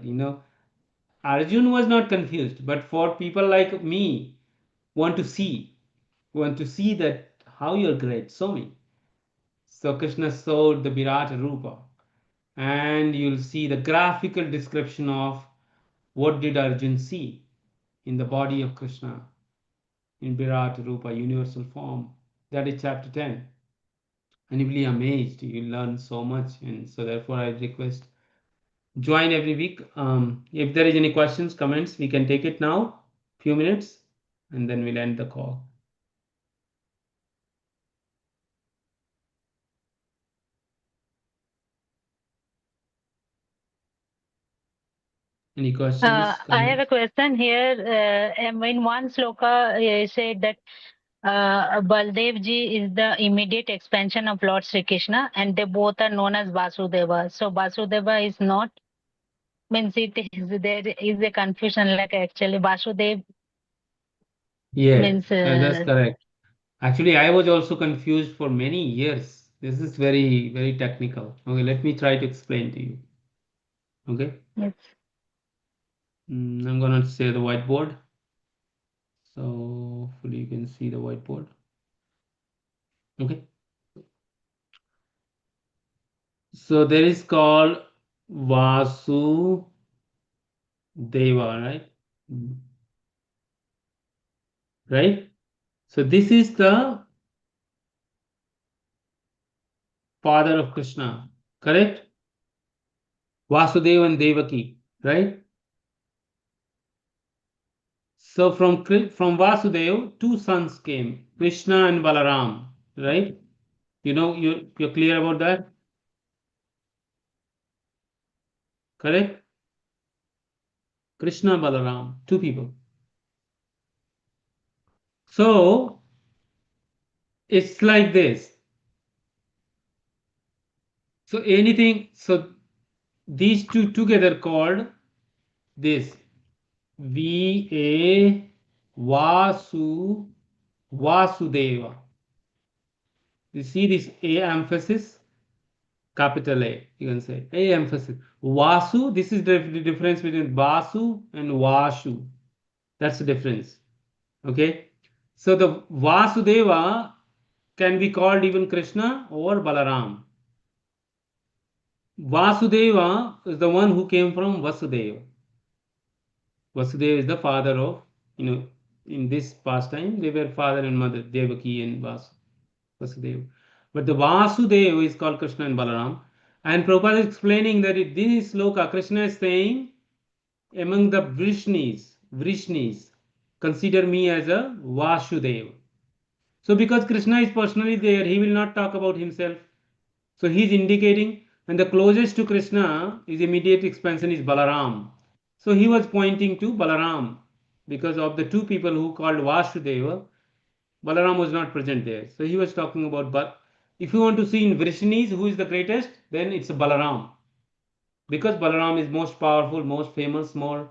Arjun was not confused, but for people like me, want to see, that how you're great, show me. So Krishna showed the Virat Rupa, and you'll see the graphical description of what did Arjun see in the body of Krishna in Virat Rupa, universal form. That is chapter 10. And you'll be amazed. You'll learn so much. And so therefore I request, join every week. If there is any questions, comments, we can take it now, few minutes, and then we'll end the call. Any questions? I have a question here. In one sloka, it said that Baldev ji is the immediate expansion of Lord Sri Krishna, and they both are known as Vasudeva. So Vasudeva is not, means there is a confusion, like actually Vasudev Yes, means. that's correct. Actually, I was also confused for many years. This is very, very technical. Okay, let me try to explain to you. Okay. Yes. I'm gonna say the whiteboard. So hopefully you can see the whiteboard. Okay. So there is called Vasudeva, right? Right? So this is the father of Krishna, correct? Vasudeva and Devaki, right? So from Vasudeva, two sons came, Krishna and Balaram, right? You know, you're clear about that? Correct? Krishna, Balaram, two people. So it's like this. So anything, so these two together called this Vasudeva. You see this A emphasis, capital A, you can say A emphasis. Vasu, this is the difference between Vasu and Vashu. That's the difference. Okay. So the Vasudeva can be called even Krishna or Balaram. Vasudeva is the one who came from Vasudeva. Vasudeva is the father of, in this pastime, they were father and mother, Devaki and Vasudeva. But the Vasudeva is called Krishna and Balaram. And Prabhupada is explaining that in this sloka, Krishna is saying, among the Vrishnis, consider me as a Vasudeva. So because Krishna is personally there, he will not talk about himself. So he is indicating, and the closest to Krishna is immediate expansion is Balaram. So he was pointing to Balaram because of the two people who called Vasudeva. Balaram was not present there. So he was talking about, but if you want to see in Vrishnis who is the greatest, then it's Balaram. Because Balaram is most powerful, most famous, more.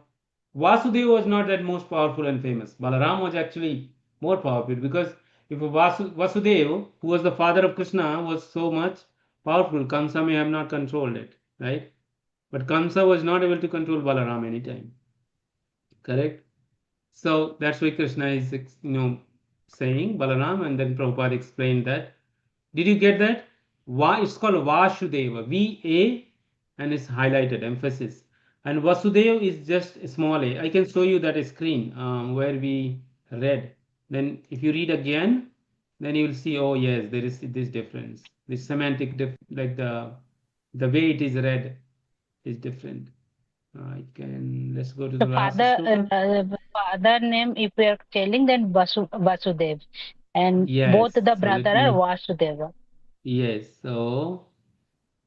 Vasudeva was not that most powerful and famous. Balaram was actually more powerful because if Vasudeva, who was the father of Krishna, was so much powerful, Kamsa may have not controlled it, right? But Kamsa was not able to control Balaram anytime. Correct? So that's why Krishna is, saying Balaram, and then Prabhupada explained that. Did you get that? It's called Vasudeva, V-A, and it's highlighted, emphasis. And Vasudeva is just a small a. I can show you that screen where we read. Then if you read again, then you will see, oh yes, there is this difference. This semantic, like the way it is read is different. Let's go to the The last father name, if we are telling, then Vasudev, and Yes, both the so brother are Vasudeva. yes, so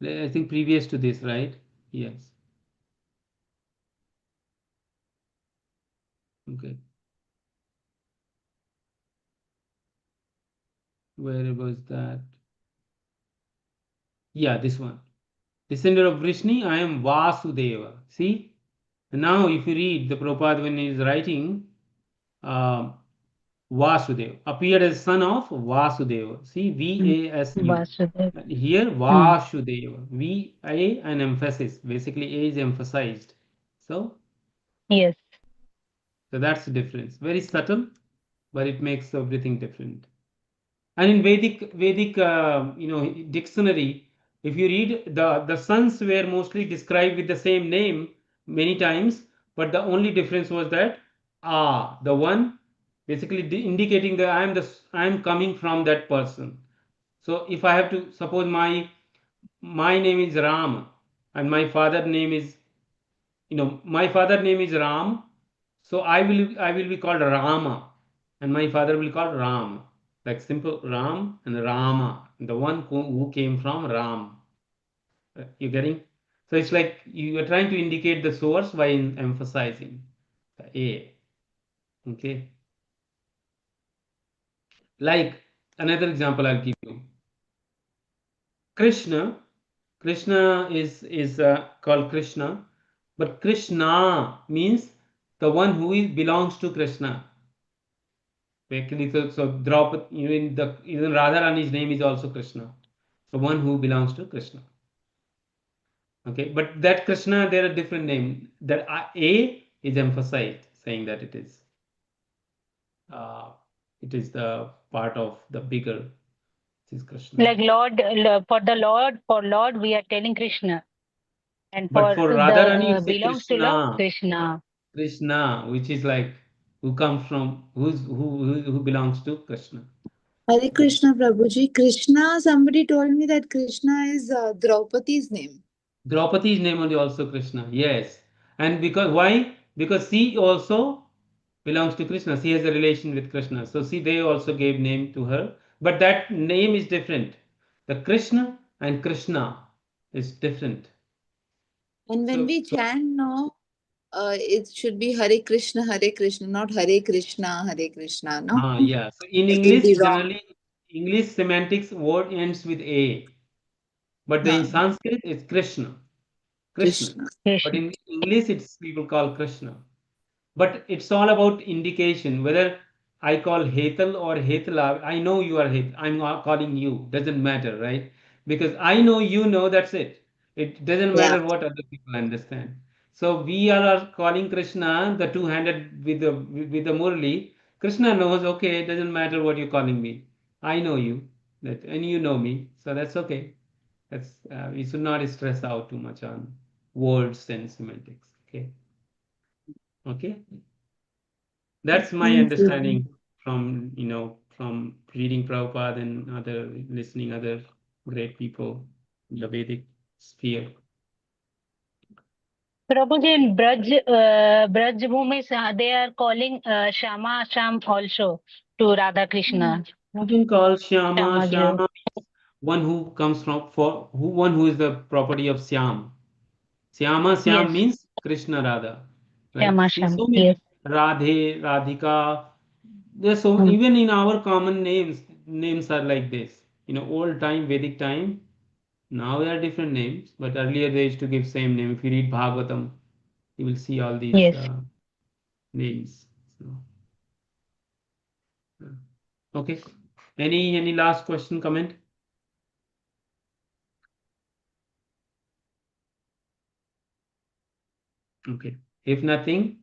I think previous to this, right? Yes. Okay. Where was that? Yeah, this one. Descendant of Vrishni, I am Vasudeva. See? And now if you read the Prabhupada when he is writing, Vasudeva appeared as son of Vasudeva. See, V-A-S-U. Vasudeva. Here, Vasudeva. V-A, an emphasis. Basically, A is emphasized. So Yes. that's the difference. Very subtle, but it makes everything different. And in Vedic dictionary, if you read, the sons were mostly described with the same name many times, but the only difference was that the one basically indicating that I am coming from that person. So if I have to suppose my name is Ram and my father name is my father name is Ram, so I will be called Rama, and my father will be called Ram, like simple Ram and Rama, the one who came from Ram. You getting? So it's like you are trying to indicate the source by emphasizing the A. Okay. Like another example I'll give you. Krishna is called Krishna, but Krishna means the one who belongs to Krishna. Basically, so Draupadi, even Radharani's name is also Krishna, the one who belongs to Krishna. Okay, but that Krishna, there are different names. That A is emphasized, saying that it is it is the part of the bigger. This is Krishna. Like for Lord, we are telling Krishna. And But for Radharani, you the say belongs to Lord, Krishna. Krishna. Krishna, which is like who comes from who belongs to Krishna. Hare Krishna, Prabhuji. Krishna, somebody told me that Krishna is Draupadi's name. Draupadi's name only also Krishna. Yes. And because why? Because she also belongs to Krishna. She has a relation with Krishna. So see, they also gave name to her. But that name is different. The Krishna and Krishna is different. And when So, we chant, no, it should be Hare Krishna, not Hare Krishna, no? yeah. So in It will English, be wrong. generally, English semantics word ends with A. But in Huh. Sanskrit, it's Krishna. Krishna. Krishna. But Krishna. in English, it's people call Krishna. But it's all about indication. Whether I call Hetal or Hetala, I know you are Het. I'm not calling you. Doesn't matter, right? Because I know you know. That's it. It doesn't Yeah. matter what other people understand. So we are calling Krishna the two-handed with the Murli. Krishna knows. Okay, it doesn't matter what you're calling me. I know you. That and you know me. So that's okay. That's we should not stress out too much on words and semantics. Okay. Okay. That's my Thank you. understanding from from reading Prabhupada and other listening other great people in the Vedic sphere. Prabhuji, in Braj Bhumi, they are calling Shama Sham also to Radha Krishna. You can call Shyama. Shama Ji. Shyama means one who comes from one who is the property of Syam. Syam Yes, means Krishna Radha, right? Shama See, Sham. so Yes. many Radhe, Radhika. There's so Hmm. even in our common names are like this. Old time Vedic time. Now there are different names, but earlier they used to give same name. If you read Bhagavatam, you will see all these Yes. names. So, okay. Any last question, comment? Okay. If nothing,